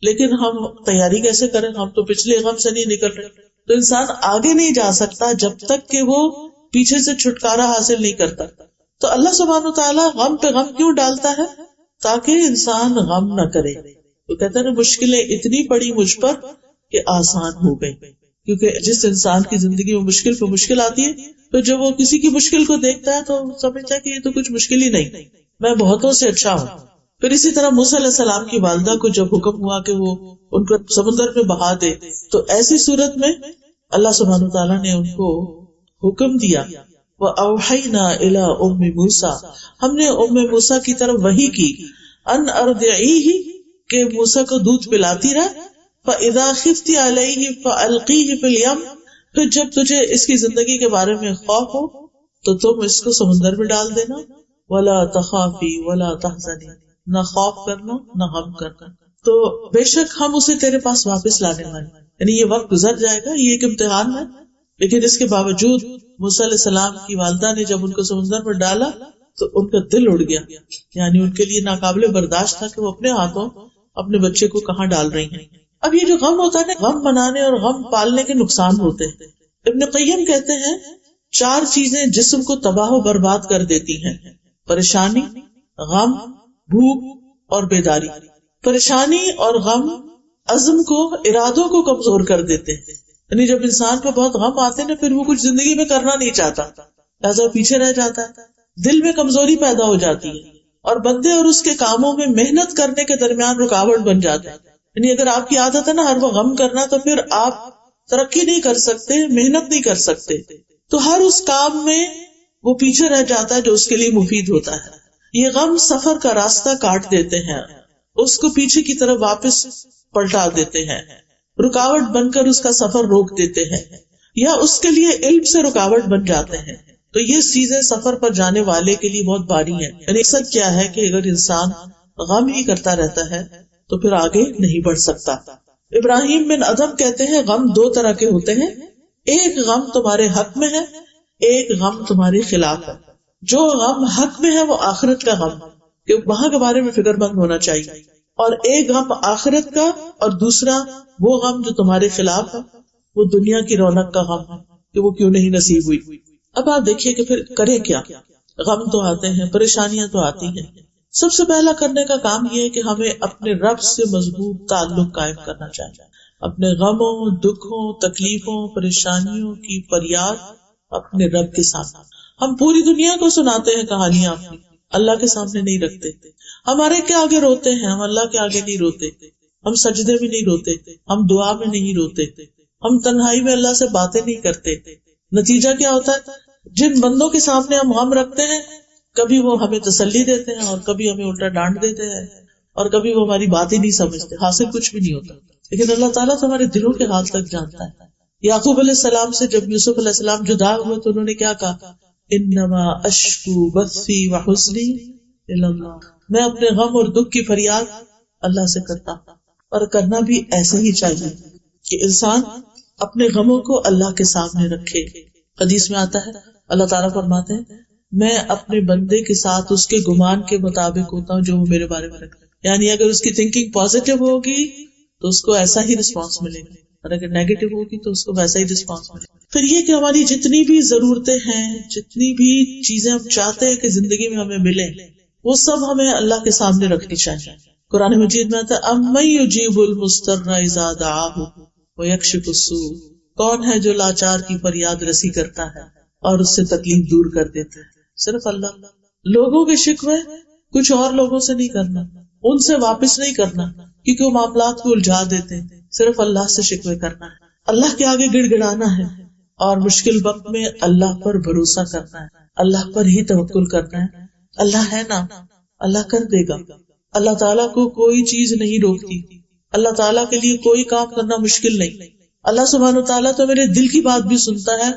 لیکن ہم تیاری کیسے کریں؟ ہم تو پچھلے غم سے نہیں نکل رہے۔ تو انسان آگے نہیں جا سکتا جب تک کہ وہ پیچھے سے چھٹکارا حاصل نہیں کرتا۔ تو اللہ سبحانہ وتعالیٰ غم پہ غم کیوں ڈالتا ہے؟ تاکہ انسان غم نہ کرے۔ تو کہتے ہیں مشکلیں اتنی پڑی مجھ پر کہ آسان ہو گئی، کیونکہ جس انسان کی زندگی میں مشکل پہ مشکل آتی ہے تو جب وہ کسی کی مشکل کو دیکھتا ہے تو سمجھتا ہے کہ یہ تو کچھ مشکل ہی نہیں، میں بہتوں سے اچھا ہوں۔ پھر اسی طرح موسیٰ علیہ السلام کی والدہ کو جب حکم ہوا کہ وہ ان کو سمندر میں بہا دے، تو ایسی صورت میں اللہ سبحانہ وتعالیٰ نے ان کو حکم دیا وَأَوْحَيْنَا إِلَىٰ أُمِّ مُوسَىٰ، ہم نے ام موسیٰ کی طرف وحی کی ان ارضعیہ، کہ موسیٰ کو دودھ پلاتی رہ، فَإِذَا خِفْتِ عَلَيْهِ فَأَلْقِيهِ فِي الْيَمِّ، پھر جب تجھے اس کی زندگی کے بارے میں خوف ہو تو تم اس کو سمندر میں ڈال دینا، وَلَا تَخَافِي وَلَا تَحْزَنِي، نہ خوف کرنا نہ غم کرنا، تو بے شک ہم اسے تیرے پاس واپس لانے والے، یعنی یہ وقت گزر جائے گا، یہ ایک امتحان ہے۔ لیکن اس کے باوجود موسیٰ علیہ السلام کی والدہ نے جب ان کو سمندر میں ڈالا تو ان کا دل اڑ گیا، یعنی ان کے لیے ناقابل برداشت تھا کہ وہ اپنے ہاتھوں اپنے بچے کو کہاں ڈال رہی ہیں۔ اب یہ جو غم ہوتا ہے نا، غم منانے اور غم پالنے کے نقصان ہوتے ہیں۔ ابن قیم کہتے ہیں 4 چیزیں جسم کو تباہ و برباد کر دیتی ہیں: پریشانی، غم، بھوک اور بیداری۔ پریشانی اور غم عزم کو، ارادوں کو کمزور کر دیتے ہیں، یعنی جب انسان پہ بہت غم آتے ہیں نا، پھر وہ کچھ زندگی میں کرنا نہیں چاہتا، لہذا پیچھے رہ جاتا ہے، دل میں کمزوری پیدا ہو جاتی ہے، اور بندے اور اس کے کاموں میں محنت کرنے کے درمیان رکاوٹ بن جاتے ہیں۔ یعنی اگر آپ کی عادت ہے نا ہر وہ غم کرنا، تو پھر آپ ترقی نہیں کر سکتے، محنت نہیں کر سکتے، تو ہر اس کام میں وہ پیچھے رہ جاتا ہے جو اس کے لیے مفید ہوتا ہے۔ یہ غم سفر کا راستہ کاٹ دیتے ہیں، اس کو پیچھے کی طرف واپس پلٹا دیتے ہیں، رکاوٹ بن کر اس کا سفر روک دیتے ہیں، یا اس کے لیے علم سے رکاوٹ بن جاتے ہیں۔ تو یہ چیزیں سفر پر جانے والے کے لیے بہت بھاری ہیں۔ یعنی اقصد کیا ہے کہ اگر انسان غم ہی کرتا رہتا ہے تو پھر آگے نہیں بڑھ سکتا۔ ابراہیم بن ادم کہتے ہیں غم 2 طرح کے ہوتے ہیں، ایک غم تمہارے حق میں ہے، ایک غم تمہارے خلاف ہے۔ جو غم حق میں ہے وہ آخرت کا غم، کہ وہاں کے بارے میں فکر مند ہونا چاہیے، اور ایک غم آخرت کا، اور دوسرا وہ غم جو تمہارے خلاف ہے، وہ دنیا کی رونق کا غم ہے کہ وہ کیوں نہیں نصیب ہوئی۔ اب آپ دیکھیے کہ پھر کرے کیا؟ غم تو آتے ہیں، پریشانیاں تو آتی ہیں۔ سب سے پہلا کرنے کا کام یہ ہے کہ ہمیں اپنے رب سے مضبوط تعلق قائم کرنا چاہیے، اپنے غموں، دکھوں، تکلیفوں، پریشانیوں کی فریاد اپنے رب کے سامنے۔ ہم پوری دنیا کو سناتے ہیں کہانیاں اپنی، اللہ کے سامنے نہیں رکھتے۔ ہمارے کے آگے روتے ہیں، ہم اللہ کے آگے نہیں روتے، ہم سجدے میں نہیں روتے، ہم دعا میں نہیں روتے، ہم تنہائی میں اللہ سے باتیں نہیں کرتے۔ نتیجہ کیا ہوتا ہے؟ جن بندوں کے سامنے ہم غم رکھتے ہیں، کبھی وہ ہمیں تسلی دیتے ہیں اور کبھی ہمیں الٹا ڈانٹ دیتے ہیں، اور کبھی وہ ہماری بات ہی نہیں سمجھتے، حاصل کچھ بھی نہیں ہوتا۔ لیکن اللہ تعالیٰ تو ہمارے دلوں کے حال تک جانتا ہے۔ یعقوب علیہ السلام سے جب یوسف علیہ السلام جدا ہوئے تو انہوں نے کیا کہا؟ انما اشکو بثی وحزنی الی اللہ، میں اپنے غم اور دکھ کی فریاد اللہ سے کرتا ہوں۔ اور کرنا بھی ایسے ہی چاہیے کہ انسان اپنے غموں کو اللہ کے سامنے رکھے۔ حدیث میں آتا ہے اللہ تعالیٰ فرماتے ہیں میں اپنے بندے کے ساتھ اس کے گمان کے مطابق ہوتا ہوں جو وہ میرے بارے میں رکھتا ہے، یعنی اگر اس کی تھنکنگ پازیٹو ہوگی تو اس کو ایسا ہی رسپانس ملے گا، اور اگر نیگیٹو ہوگی تو اس کو ویسا ہی رسپانس ملے. پھر یہ کہ ہماری جتنی بھی ضرورتیں ہیں، جتنی بھی چیزیں ہم چاہتے ہیں کہ زندگی میں ہمیں ملیں، وہ سب ہمیں اللہ کے سامنے رکھنی چاہیے. قرآن مجید میں آتا ہے امن یجیب المضطر اذا دعاہ ویکشف السوء، کون ہے جو لاچار کی فریاد رسی کرتا ہے اور اس سے تکلیف دور کر دیتا ہے؟ صرف اللہ. لوگوں کے شکوے کچھ اور لوگوں سے نہیں کرنا، ان سے واپس نہیں کرنا کیونکہ وہ معاملات کو الجھا دیتے ہیں. صرف اللہ سے شکوے کرنا ہے، اللہ کے آگے گڑ گڑانا ہے، اور مشکل وقت میں اللہ پر بھروسہ کرنا ہے، اللہ پر ہی توکل کرنا ہے. اللہ ہے نا، اللہ کر دے گا. اللہ تعالیٰ کو کوئی چیز نہیں روکتی، اللہ تعالیٰ کے لیے کوئی کام کرنا مشکل نہیں. اللہ سبحانہ وتعالیٰ تو میرے دل کی بات بھی سنتا ہے،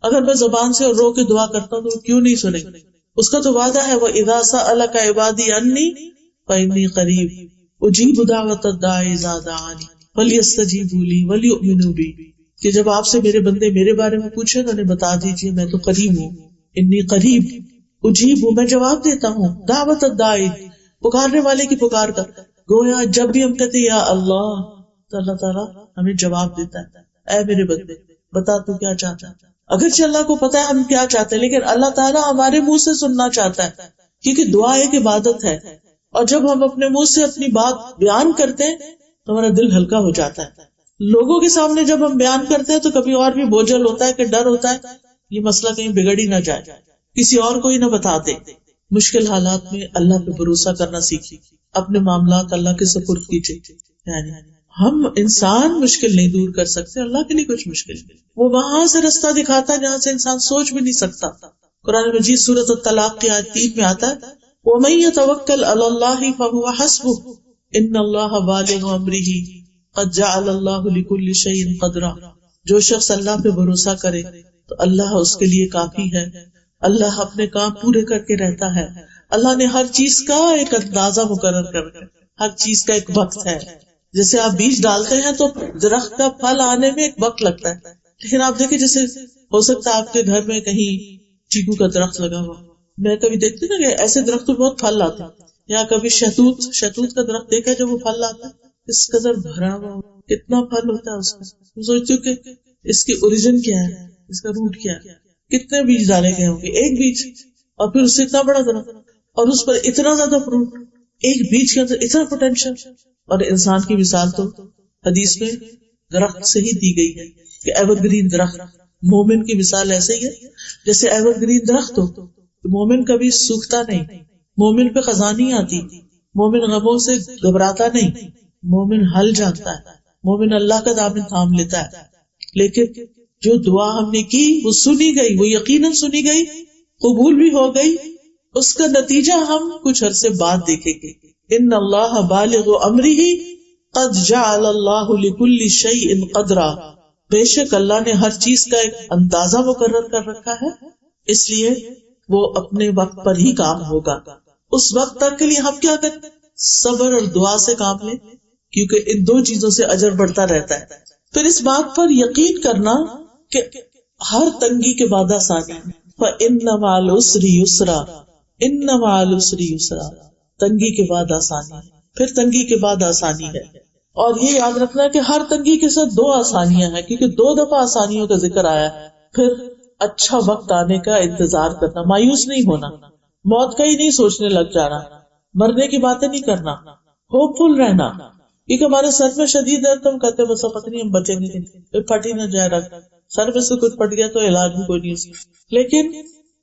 اگر میں زبان سے اور رو کے دعا کرتا ہوں تو کیوں نہیں سنے؟ اس کا تو وعدہ ہے وَإِذَا سَأَلَكَ عِبَادِي عَنِّي فَإِنِّي قَرِيبٌ أُجِيبُ دَعْوَةَ الدَّاعِ إِذَا دَعَانِ فَلْيَسْتَجِيبُوا لِي وَلْيُؤْمِنُوا بِي، کہ جب آپ سے میرے بندے میرے بارے میں پوچھیں تو انہیں بتا دیجیے میں تو قریب ہوں. انی قریب، اجیب ہوں، میں جواب دیتا ہوں. دعوت الداعی، پکارنے والے کی پکار کا. گویا جب بھی ہم کہتے یا اللہ تو اللہ تعالیٰ ہمیں جواب دیتا ہے، اے میرے بندے بتا تو کیا چاہتا ہے. اگرچہ اللہ کو پتا ہے ہم کیا چاہتے ہیں، لیکن اللہ تعالیٰ ہمارے منہ سے سننا چاہتا ہے، کیونکہ دعا ایک عبادت ہے. اور جب ہم اپنے منہ سے اپنی بات بیان کرتے ہیں تو ہمارا دل ہلکا ہو جاتا ہے. لوگوں کے سامنے جب ہم بیان کرتے ہیں تو کبھی اور بھی بوجھل ہوتا ہے کہ ڈر ہوتا ہے یہ مسئلہ کہیں بگڑ ہی نہ جائے، کسی اور کو ہی نہ بتا دے. مشکل حالات میں اللہ پہ بھروسہ کرنا سیکھیے، اپنے معاملات اللہ کے سپرد کیجیے. یعنی ہم انسان مشکل نہیں دور کر سکتے، اللہ کے لیے کچھ مشکل نہیں. وہ وہاں سے رستہ دکھاتا ہے جہاں سے انسان سوچ بھی نہیں سکتا. قرآن مجید سورۃ الطلاق کی آیت 3 میں آتا ہے وَمَن يَتَوَكَّلْ عَلَى اللَّهِ فَهُوَ حَسْبُهُ إِنَّ اللَّهَ بَالِغُ أَمْرِهِ قَدْ جَعَلَ اللَّهُ لِكُلِّ شَيْءٍ قَدْرًا. جو شخص اللہ پہ بھروسہ کرے تو اللہ اس کے لیے کافی ہے. اللہ اپنے کام پورے کر کے رہتا ہے. اللہ نے ہر چیز کا ایک اندازہ مقرر کر کے، ہر چیز کا ایک وقت ہے. جیسے آپ بیج ڈالتے ہیں تو درخت کا پھل آنے میں ایک وقت لگتا ہے، لیکن آپ دیکھیں جیسے ہو سکتا ہے آپ کے گھر میں کہیں چیکو کا درخت لگا ہوا، میں کبھی دیکھتی نا کہ ایسے درخت تو بہت پھل لاتے ہیں، یا کبھی شہتوت کا درخت دیکھا جب وہ پھل لاتا ہے اس قدر بھرا ہوا کتنا پھل ہوتا ہے اس کا. میں سوچتی ہوں کہ اس کی اوریجن کیا ہے، اس کا روٹ کیا ہے، کتنے بیج ڈالے گئے ہوں گے. ایک بیج اور پھر اس سے اتنا بڑا درخت اور اس پر اتنا زیادہ فروٹ، ایک بیج کے اندر اتنا پوٹینشیل. اور انسان کی مثال تو حدیث میں درخت سے ہی دی گئی ہے کہ ایور گرین درخت. مومن کی مثال ایسے ہی ہے جیسے ایور گرین درخت ہو. مومن کبھی سوکھتا نہیں، مومن پہ خزاں نہیں آتی، مومن غموں سے گھبراتا نہیں، مومن حل جانتا ہے، مومن اللہ کا دامن تھام لیتا ہے. لیکن جو دعا ہم نے کی وہ سنی گئی، وہ یقیناً سنی گئی، قبول بھی ہو گئی. اس کا نتیجہ ہم کچھ عرصے بعد دیکھیں گے. ان اللہ بالغ امرہ قد جعل اللہ لکل شیء قدرا، بے شک اللہ نے ہر چیز کا ایک اندازہ مقرر کر رکھا ہے، اس لیے وہ اپنے وقت پر ہی کام ہوگا. اس وقت تک کے لیے ہم کیا کریں؟ صبر اور دعا سے کام لیں، کیونکہ ان دو چیزوں سے اجر بڑھتا رہتا ہے. پھر اس بات پر یقین کرنا کہ ہر تنگی کے بعد آسانی ہے. فَإِنَّ مَعَ الْعُسْرِ يُسْرًا، إِنَّ مَعَ الْعُسْرِ يُسْرًا، تنگی کے بعد آسانی ہے، پھر تنگی کے بعد آسانی ہے. اور یہ یاد رکھنا کہ ہر تنگی کے ساتھ دو آسانیاں ہیں، کیونکہ 2 دفعہ آسانیوں کا ذکر آیا ہے. پھر اچھا وقت آنے کا انتظار کرنا، مایوس نہیں ہونا، موت کا ہی نہیں سوچنے لگ جانا، مرنے کی باتیں نہیں کرنا، ہوپ فل رہنا. کیونکہ ہمارے سر میں شدید درد تو ہم کہتے ہیں بس پتہ نہیں ہم بچیں گے نہیں، پھٹ ہی نہ جائے رکھ، سر میں سے کچھ پھٹ گیا تو علاج بھی کوئی نہیں. لیکن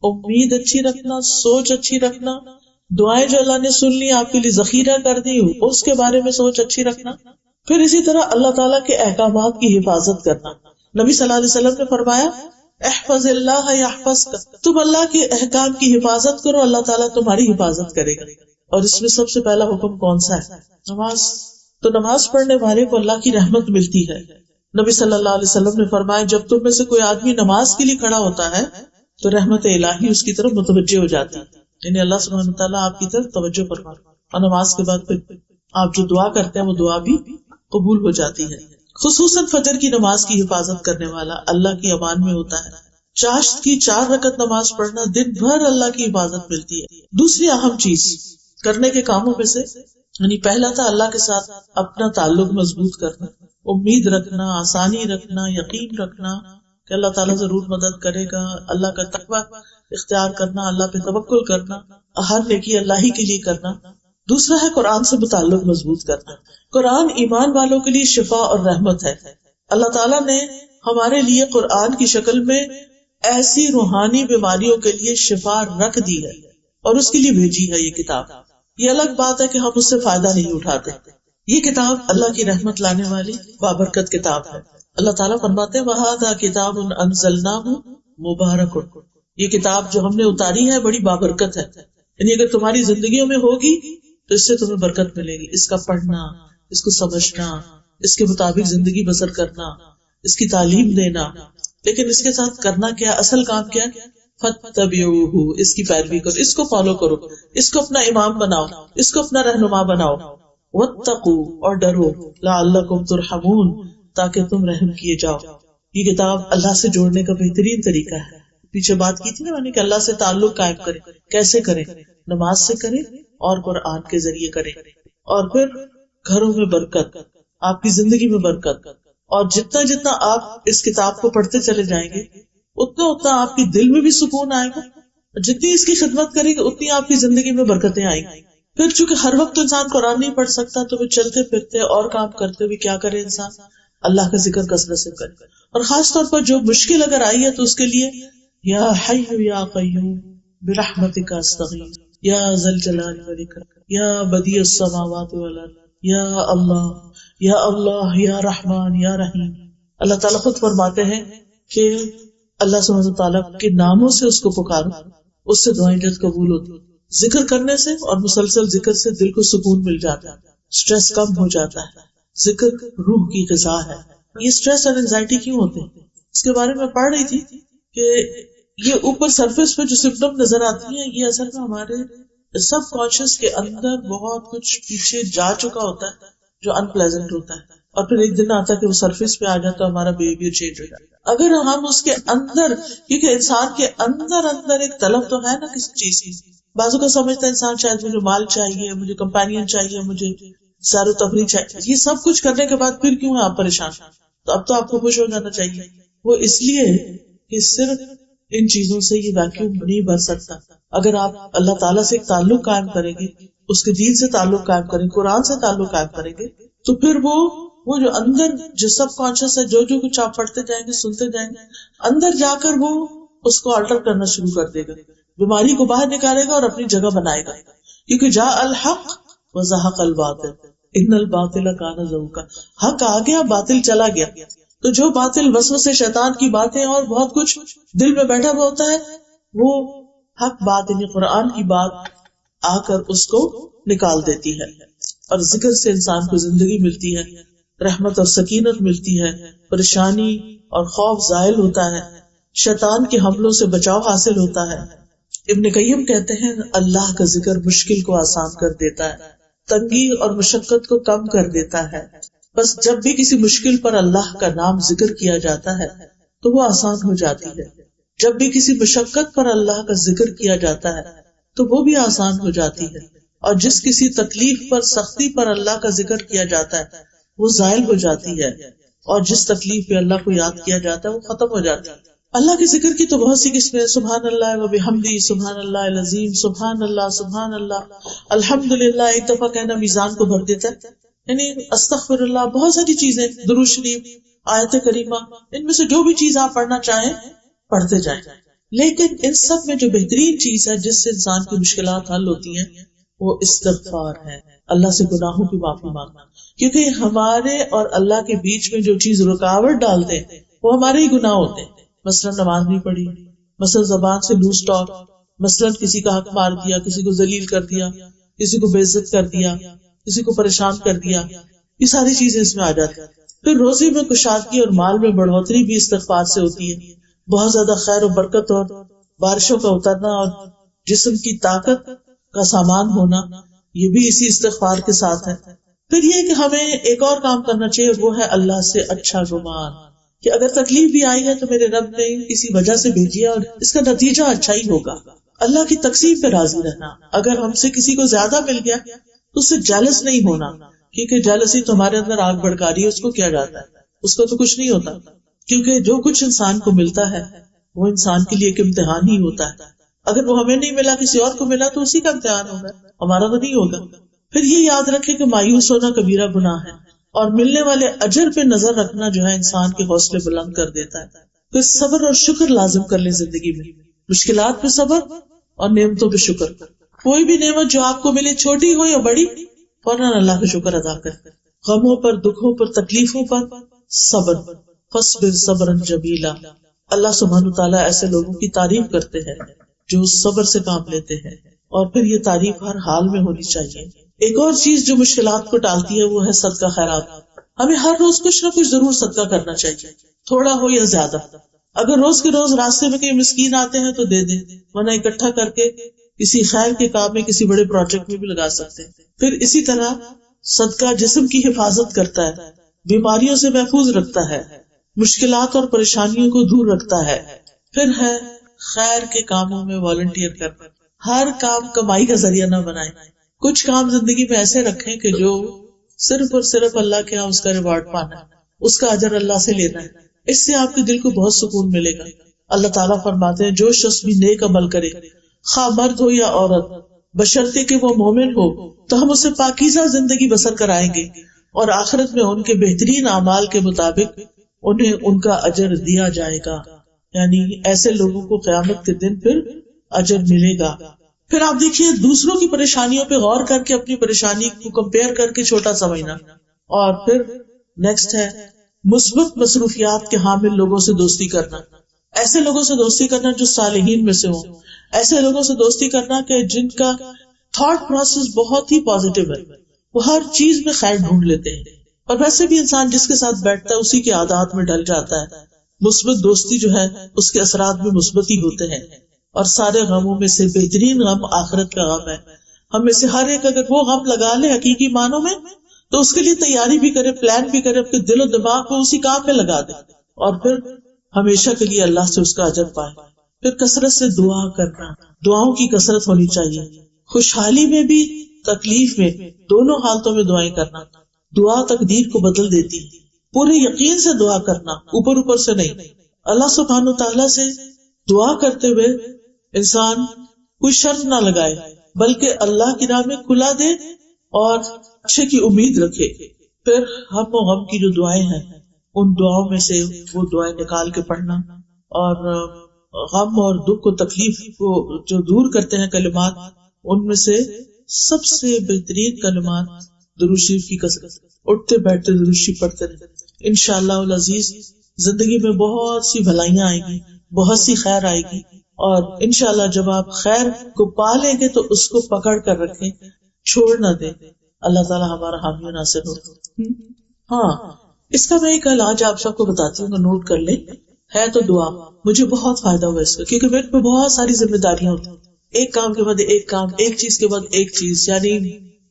امید اچھی رکھنا، سوچ اچھی رکھنا، دعائیں جو اللہ نے سن لی آپ کے لیے ذخیرہ کر دی اس کے بارے میں سوچ اچھی رکھنا. پھر اسی طرح اللہ تعالیٰ کے احکامات کی حفاظت کرنا. نبی صلی اللہ علیہ وسلم نے فرمایا احفظ اللہ یحفظک، تم اللہ کے احکام کی حفاظت کرو اللہ تعالیٰ تمہاری حفاظت کرے گا. اور اس میں سب سے پہلا حکم کون سا ہے؟ نماز. تو نماز پڑھنے والے کو اللہ کی رحمت ملتی ہے. نبی صلی اللہ علیہ وسلم نے فرمایا جب تم میں سے کوئی آدمی نماز کے لیے کھڑا ہوتا ہے تو رحمت الہی اس کی طرف متوجہ ہو جاتی ہے، یعنی اللہ سبحانہ تعالیٰ آپ کی طرف توجہ فرماتا ہے، اور نماز کے بعد پھر آپ جو دعا کرتے ہیں وہ دعا بھی قبول ہو جاتی ہے. خصوصاً فجر کی نماز کی حفاظت کرنے والا اللہ کی امان میں ہوتا ہے. چاشت کی 4 رکعت نماز پڑھنا دن بھر اللہ کی حفاظت ملتی ہے. دوسری اہم چیز کرنے کے کاموں میں سے یعنی پہلا تھا اللہ کے ساتھ اپنا تعلق مضبوط کرنا، امید رکھنا، آسانی رکھنا، یقین رکھنا کہ اللہ تعالیٰ ضرور مدد کرے گا، اللہ کا تقوی اختیار کرنا، اللہ پہ توکل کرنا، ہر نیکی اللہ ہی کے لیے کرنا. دوسرا ہے قرآن سے متعلق مضبوط کرنا. قرآن ایمان والوں کے لیے شفا اور رحمت ہے. اللہ تعالیٰ نے ہمارے لیے قرآن کی شکل میں ایسی روحانی بیماریوں کے لیے شفا رکھ دی ہے اور اس کے لیے بھیجی ہے یہ کتاب. یہ الگ بات ہے کہ ہم اس سے فائدہ نہیں اٹھاتے. یہ کتاب اللہ کی رحمت لانے والی بابرکت کتاب ہے. اللہ تعالیٰ فرماتے ہیں وَهَذَا كِتَابٌ أَنزَلْنَاهُ مُبَارَكٌ، یہ کتاب جو ہم نے اتاری ہے بڑی بابرکت ہے. یعنی اگر تمہاری زندگیوں میں ہوگی تو اس سے تمہیں برکت ملے گی. اس کا پڑھنا، اس کو سمجھنا، اس کے مطابق زندگی بسر کرنا، اس کی تعلیم دینا. لیکن اس کے ساتھ کرنا کیا، اصل کام کیا؟ فَاتَّبِعُوهُ، اس کی پیروی کرو، اس کو فالو کرو، اس کو اپنا امام بناؤ، اس کو اپنا رہنما بناؤ. وَاتَّقُوا، اور ڈرو، لَعَلَّكُمْ تُرْحَمُونَ، تاکہ تم رحم کیے جاؤ. یہ کتاب اللہ سے جوڑنے کا بہترین طریقہ ہے. پیچھے بات کی تھی نا میں نے کہ اللہ سے تعلق قائم کرے. کیسے کریں؟ نماز سے کریں اور قرآن کے ذریعے کریں. اور پھر گھروں میں برکت، آپ کی زندگی میں برکت. اور جتنا جتنا آپ اس کتاب کو پڑھتے چلے جائیں گے اتنا اتنا آپ کے دل میں بھی سکون آئے گا. جتنی اس کی خدمت کریں گے اتنی آپ کی زندگی میں برکتیں آئیں گی. پھر چونکہ ہر وقت انسان قرآن نہیں پڑھ سکتا تو پھر چلتے پھرتے اور کام کرتے ہوئے کیا کرے انسان؟ اللہ کا ذکر کثرت سے کرے. اور خاص طور پر جو مشکل اگر آئی ہے تو اس کے لیے یا حی یا قیوم برحمتک استغیث یا ذا الجلال والاکرام یا بدیع السماوات والارض یا اللہ یا اللہ یا رحمان یا رحیم. اللہ تعالیٰ خود فرماتے ہیں کہ اللہ سبحانہ وتعالیٰ کے ناموں سے اس کو پکارو، اس سے دعائیں جلد قبول ہوتی. ذکر کرنے سے اور مسلسل ذکر سے دل کو سکون مل جاتا ہے، سٹریس کم ہو جاتا ہے. ذکر روح کی غذا ہے. یہ سٹریس اور انزائٹی کیوں ہوتے ہیں اس کے بارے میں پڑھ رہی تھی کہ یہ اوپر سرفیس پہ جو سمپٹم نظر آتی ہیں یہ اصل میں ہمارے سب کانشیس کے اندر بہت کچھ پیچھے جا چکا ہوتا ہے جو ان پلیزنٹ ہوتا ہے، اور پھر ایک دن آتا ہے کہ وہ سرفیس پہ آ جاتا ہے، ہمارا بیہیویئر چینج ہو جاتا ہے. اگر ہم اس کے اندر، کیونکہ انسان کے اندر ایک طلب تو ہے نا کسی چیز کی. بازو کا سمجھتا ہے انسان شاید مجھے مال چاہیے، مجھے کمپینین چاہیے، مجھے سیر و تفریح چاہیے. یہ سب کچھ کرنے کے بعد پھر کیوں ہے آپ پریشان؟ تو اب تو آپ کو خوش ہو جانا چاہیے. وہ اس لیے کہ صرف ان چیزوں سے یہ ویکیوم نہیں بھر سکتا. اگر آپ اللہ تعالیٰ سے ایک تعلق قائم کریں گے، اس کے دین سے تعلق قائم کریں گے، قرآن سے تعلق قائم کریں گے، تو پھر وہ جو اندر جو سب کانشیس ہے، جو کچھ آپ پڑھتے جائیں گے، سنتے جائیں گے، اندر جا کر وہ اس کو آلٹر کرنا شروع کر دے گا، بیماری کو باہر نکالے گا اور اپنی جگہ بنائے گا. کیونکہ جاء الحق وزہق الباطل ان الباطل کان زہوقا، حق آ گیا، باطل چلا گیا. تو جو باطل وسوسے شیطان کی باتیں اور بہت کچھ دل میں بیٹھا ہوا ہوتا ہے، وہ حق بات یعنی قرآن کی بات آ کر اس کو نکال دیتی ہے. اور ذکر سے انسان کو زندگی ملتی ہے، رحمت اور سکینت ملتی ہے، پریشانی اور خوف زائل ہوتا ہے، شیطان کے حملوں سے بچاؤ حاصل ہوتا ہے. ابن قیم کہتے ہیں اللہ کا ذکر مشکل کو آسان کر دیتا ہے، تنگی اور مشقت کو کم کر دیتا ہے. بس جب بھی کسی مشکل پر اللہ کا نام ذکر کیا جاتا ہے تو وہ آسان ہو جاتی ہے. جب بھی کسی مشقت پر اللہ کا ذکر کیا جاتا ہے تو وہ بھی آسان ہو جاتی ہے. اور جس کسی تکلیف پر، سختی پر اللہ کا ذکر کیا جاتا ہے وہ زائل ہو جاتی ہے. اور جس تکلیف پہ اللہ کو یاد کیا جاتا ہے وہ ختم ہو جاتی ہے. اللہ کے ذکر کی تو بہت سی قسمیں ہیں. سبحان اللہ و بحمدہ، سبحان اللہ العظیم، سبحان اللہ، الحمدللہ. ایک دفعہ کہنا میزان کو بھر دیتا ہے. یعنی استغفر اللہ، بہت ساری چیزیں، درود شریف، آیت کریمہ، ان میں سے جو بھی چیز آپ پڑھنا چاہیں پڑھتے جائیں. لیکن ان سب میں جو بہترین چیز ہے جس سے انسان کی مشکلات حل ہوتی ہیں وہ استغفار ہے، اللہ سے گناہوں کی معافی مانگنا. کیونکہ ہمارے اور اللہ کے بیچ میں جو چیز رکاوٹ ڈالتے ہیں وہ ہمارے ہی گناہ ہوتے ہیں. مثلا نماز نہیں پڑھی، مثلا زبان سے لوز ٹاک، مثلا کسی کا حق مار دیا، کسی کو ذلیل کر دیا، کسی کو بے عزت کر دیا، کسی کو پریشان کر دیا، یہ ساری چیزیں اس میں آ جاتی ہیں. پھر روزی میں کشادگی اور مال میں بڑھوتری بھی استغفار سے ہوتی ہے. بہت زیادہ خیر و برکت اور بارشوں کا اترنا اور جسم کی طاقت کا سامان ہونا یہ بھی اسی استغفار کے ساتھ ہے. پھر یہ کہ ہمیں ایک اور کام کرنا چاہیے، وہ ہے اللہ سے اچھا گمان، کہ اگر تکلیف بھی آئی ہے تو میرے رب نے کسی وجہ سے بھیجی ہے اور اس کا نتیجہ اچھا ہی ہوگا. اللہ کی تقسیم پہ راضی رہنا. اگر ہم سے کسی کو زیادہ مل گیا تو اس سے جیلس نہیں ہونا کیونکہ جالسی تو ہمارے اندر آگ بھڑکا رہی ہے، اس کو کیا جاتا ہے، اس کو تو کچھ نہیں ہوتا، کیونکہ جو کچھ انسان کو ملتا ہے وہ انسان کے لیے ایک امتحان ہی ہوتا ہے. اگر وہ ہمیں نہیں ملا، کسی اور کو ملا، تو اسی کا امتحان ہوگا، ہمارا تو نہیں ہوگا. پھر یہ یاد رکھے کہ مایوس ہونا کبیرہ گناہ ہے، اور ملنے والے اجر پہ نظر رکھنا جو ہے انسان کے حوصلے بلند کر دیتا ہے. پھر صبر اور شکر لازم کر لیں زندگی میں، مشکلات پہ صبر اور نعمتوں پہ شکر. کوئی بھی نعمت جو آپ کو ملے، چھوٹی ہو یا بڑی، فوراً اللہ کا شکر ادا کریں. غموں پر، دکھوں پر، تکلیفوں پر صبر. فاصبر صبرا جمیلا. اللہ سبحانہ تعالیٰ ایسے لوگوں کی تعریف کرتے ہیں جو صبر سے کام لیتے ہیں، اور پھر یہ تعریف ہر حال میں ہونی چاہیے. ایک اور چیز جو مشکلات کو ٹالتی ہے وہ ہے صدقہ خیرات. ہمیں ہر روز کچھ نہ کچھ ضرور صدقہ کرنا چاہیے، تھوڑا ہو یا زیادہ. اگر روز کے روز راستے میں کئی مسکین آتے ہیں تو دے دیں، ورنہ اکٹھا کر کے کسی خیر کے کام میں، کسی بڑے پروجیکٹ میں بھی لگا سکتے ہیں. پھر اسی طرح صدقہ جسم کی حفاظت کرتا ہے، بیماریوں سے محفوظ رکھتا ہے، مشکلات اور پریشانیوں کو دور رکھتا ہے. پھر ہے خیر کے کاموں میں والنٹیئر کرنا. ہر کام کمائی کا ذریعہ نہ بنائیں. کچھ کام زندگی میں ایسے رکھیں کہ جو صرف اور صرف اللہ کے ہاں اس کا ریوارڈ پانا ہے، اس کا اجر اللہ سے لینا ہے. اس سے آپ کے دل کو بہت سکون ملے گا. اللہ تعالیٰ فرماتے ہیں جو شخص بھی نیک عمل کرے، خواہ مرد ہو یا عورت، بشرطے کہ وہ مومن ہو، تو ہم اسے پاکیزہ زندگی بسر کرائیں گے، اور آخرت میں ان کے بہترین اعمال کے مطابق انہیں ان کا اجر دیا جائے گا. یعنی ایسے لوگوں کو قیامت کے دن پھر اجر ملے گا. پھر آپ دیکھیے دوسروں کی پریشانیوں پہ غور کر کے اپنی پریشانی کو کمپیئر کر کے چھوٹا سمجھنا. اور پھر نیکسٹ ہے مثبت مصروفیات کے حامل لوگوں سے دوستی کرنا. ایسے لوگوں سے دوستی کرنا جو صالحین میں سے ہوں. ایسے لوگوں سے دوستی کرنا کہ جن کا تھاٹ پروسیس بہت ہی پازیٹیو ہے، وہ ہر چیز میں خیر ڈھونڈ لیتے ہیں. اور ویسے بھی انسان جس کے ساتھ بیٹھتا ہے اسی کے عادات میں ڈل جاتا ہے. مثبت دوستی جو ہے اس کے اثرات بھی مثبت ہی ہوتے ہیں. اور سارے غموں میں سے بہترین غم آخرت کا غم ہے. ہم میں سے ہر ایک اگر وہ غم لگا لے حقیقی معنوں میں، تو اس کے لیے تیاری بھی کرے، پلان بھی کرے، اپنے دل و دماغ کو اسی کام میں لگا دے، اور پھر ہمیشہ کے لیے اللہ سے اس کا اجر پائے. پھر کثرت سے دعا کرنا. دعاؤں کی کثرت ہونی چاہیے، خوشحالی میں بھی تکلیف میں، دونوں حالتوں میں دعائیں کرنا. دعا تقدیر کو بدل دیتی ہے. پورے یقین سے دعا کرنا، اوپر اوپر سے نہیں. اللہ سبحانہ تعالیٰ سے دعا کرتے ہوئے انسان کوئی شرط نہ لگائے، بلکہ اللہ کی راہ میں کھلا دے اور اچھے کی امید رکھے. پھر ہم و غم کی جو دعائیں ہیں، ان دعاؤں میں سے وہ دعائیں نکال کے پڑھنا، اور غم اور دکھ و تکلیف کو جو دور کرتے ہیں کلمات، ان میں سے سب سے بہترین کلمات درود شریف کی کثرت. اٹھتے بیٹھتے درود شریف پڑھتے رہے. انشاءاللہ العزیز زندگی میں بہت سی بھلائیاں آئیں گی، بہت سی خیر آئے گی. اور انشاءاللہ جب آپ خیر کو پا لیں گے تو اس کو پکڑ کر رکھیں، چھوڑ نہ دیں. اللہ تعالیٰ ہمارا حامی و ناصر ہو. ہاں، اس کا میں ایک علاج آپ سب کو بتاتی ہوں، نوٹ کر لیں. ہے تو دعا. مجھے بہت فائدہ ہوا اس کا، کیونکہ میرے پہ بہت ساری ذمہ داریاں ہوتی ہیں، ایک کام کے بعد ایک کام، ایک چیز کے بعد ایک چیز. یعنی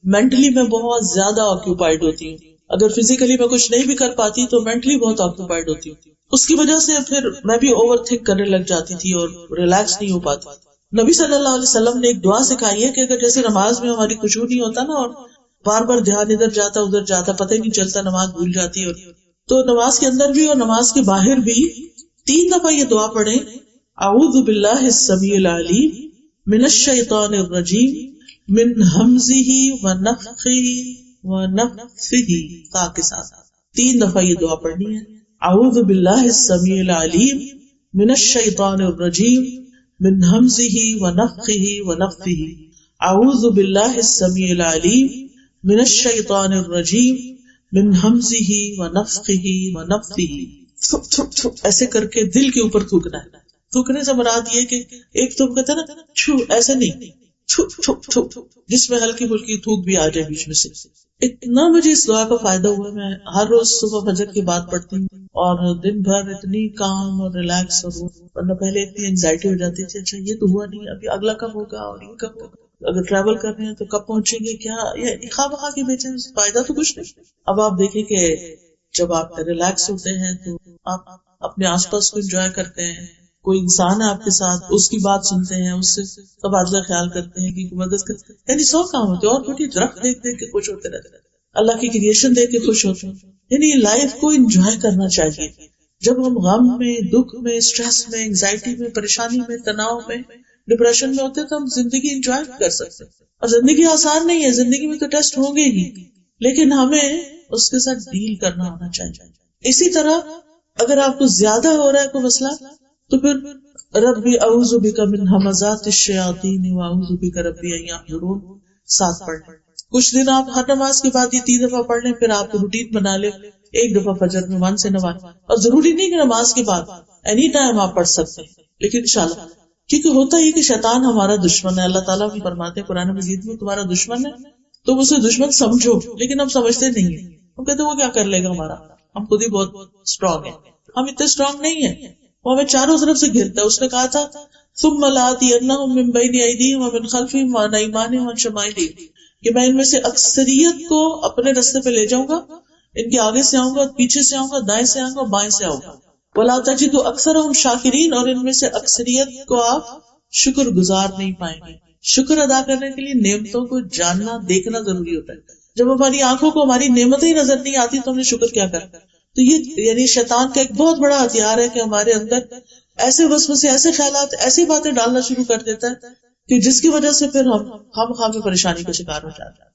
مینٹلی میں بہت زیادہ آکیوپائڈ ہوتی ہوں. اگر فزیکلی میں کچھ نہیں بھی کر پاتی تو مینٹلی بہت آکیوپائڈ ہوتی ہوں. اس کی وجہ سے پھر میں بھی اوور تھنک کرنے لگ جاتی تھی اور ریلیکس نہیں ہو پاتی. نبی صلی اللہ علیہ وسلم نے ایک دعا سکھائی ہے کہ اگر جیسے نماز میں ہماری خشوع نہیں ہوتا نا، اور بار بار دھیان ادھر جاتا ادھر جاتا، پتہ ہی نہیں چلتا، نماز بھول جاتی ہے، تو نماز کے اندر بھی اور نماز کے باہر بھی 3 دفعہ یہ دعا پڑھیں: اعوذ باللہ السمیع العلیم من الشیطان الرجیم من ہمزہ ونفخہ ونفثہ. تا کے ساتھ 3 دفعہ یہ دعا پڑھنی ہے. اعوذ باللہ السمیع العلیم من الشیطان الرجیم من ہمزہ ونفخہ ونفثہ. اعوذ باللہ السمیع العلیم من الشیطان الرجیم من ہمزہ ونفخہ ونفثہ. ایسے کر کے دل کے اوپر تھوکنا ہے. تھوکنے سے مراد یہ کہ ایک تو کہتے ہیں نا چھو، ایسے نہیں، چھو چھو چھو، جس میں ہلکی پھلکی تھوک بھی آ جائے بیچ میں سے. اتنا مجھے اس دعا کا فائدہ ہوا. میں ہر روز صبح فجر کے بعد پڑھتی ہوں، اور دن بھر اتنی کام اور ریلیکس. اور ورنہ پہلے اتنی انزائٹی ہو جاتی تھی، اچھا یہ تو ہوا نہیں، ابھی اگلا کب ہوگا، اور یہ کب ہوگا، اگر ٹریول کر رہے ہیں تو کب پہنچیں گے، کیا یہ خواہ بخواہ کے بیچے فائدہ تو کچھ نہیں. اب آپ دیکھیں کہ جب آپ ریلیکس ہوتے ہیں تو آپ اپنے آس پاس کو انجوائے کرتے ہیں. کوئی انسان ہے آپ کے ساتھ، اس کی بات سنتے ہیں، اس سے تبادلہ خیال کرتے ہیں، کہ مدد کرتے ہیں. یعنی 100 کام ہوتے ہیں. اور چھوٹی درخت دیکھ دیکھ کے خوش ہوتے رہتے ہیں. اللہ کی کریشن دیکھ کے خوش ہوتے ہیں. یعنی لائف کو انجوائے کرنا چاہیے. جب ہم غم میں، دکھ میں، اسٹریس میں، انگزائٹی میں، پریشانی میں، تناؤ میں، ڈپریشن میں ہوتے ہیں تو ہم زندگی انجوائے کر سکتے ہیں. اور زندگی آسان نہیں ہے، زندگی میں تو ٹیسٹ ہوں گے ہی، لیکن ہمیں اس کے ساتھ ڈیل کرنا آنا چاہیے. اسی طرح اگر آپ کو زیادہ ہو رہا ہے کوئی مسئلہ تو پھر ربی اعوذ بک من ہمزات الشیاطین واعوذ بک ربی ان یحضرون ساتھ پڑھ لیں. کچھ دن آپ ہر نماز کے بعد یہ 3 دفعہ پڑھ لیں، پھر آپ روٹین بنا لیں 1 دفعہ فجر میں 1 سے 9. اور ضروری نہیں کہ نماز کے بعد، اینی ٹائم آپ پڑھ سکتے ہیں، لیکن انشاءاللہ. کیونکہ ہوتا یہ کہ شیطان ہمارا دشمن ہے. اللہ تعالیٰ بھی فرماتے ہیں قرآن مجید میں تمہارا دشمن ہے تم اسے دشمن سمجھو، لیکن ہم سمجھتے نہیں ہیں. ہم کہتے ہیں وہ کیا کر لے گا ہمارا، ہم خود ہی بہت اسٹرانگ ہیں. ہم اتنے اسٹرانگ نہیں ہیں، وہ ہمیں چاروں طرف سے گھرتا ہے. اس نے کہا تھا ثم لآتینہم من بین ایدیہم ومن خلفہم وعن ایمانہم وعن شمائلہم، کہ میں ان میں سے اکثریت کو اپنے راستے پہ لے جاؤں گا، ان کے آگے سے آؤں گا، پیچھے سے آؤں گا، دائیں سے آؤں گا، بائیں سے آؤں گا. ولا تجد اکثرہم شاکرین، اور ان میں سے اکثریت کو آپ شکر گزار نہیں پائیں گے. شکر ادا کرنے کے لیے نعمتوں کو جاننا، دیکھنا ضروری ہوتا ہے. جب ہماری آنکھوں کو ہماری نعمتیں ہی نظر نہیں آتی تو ہم نے شکر کیا کرنا. تو یہ یعنی شیطان کا ایک بہت بڑا ہتھیار ہے کہ ہمارے اندر ایسے وسوسے، ایسے خیالات، ایسی باتیں ڈالنا شروع کر دیتا ہے کہ جس کی وجہ سے پھر ہم خواہ پریشانی کا شکار ہو جاتے ہیں.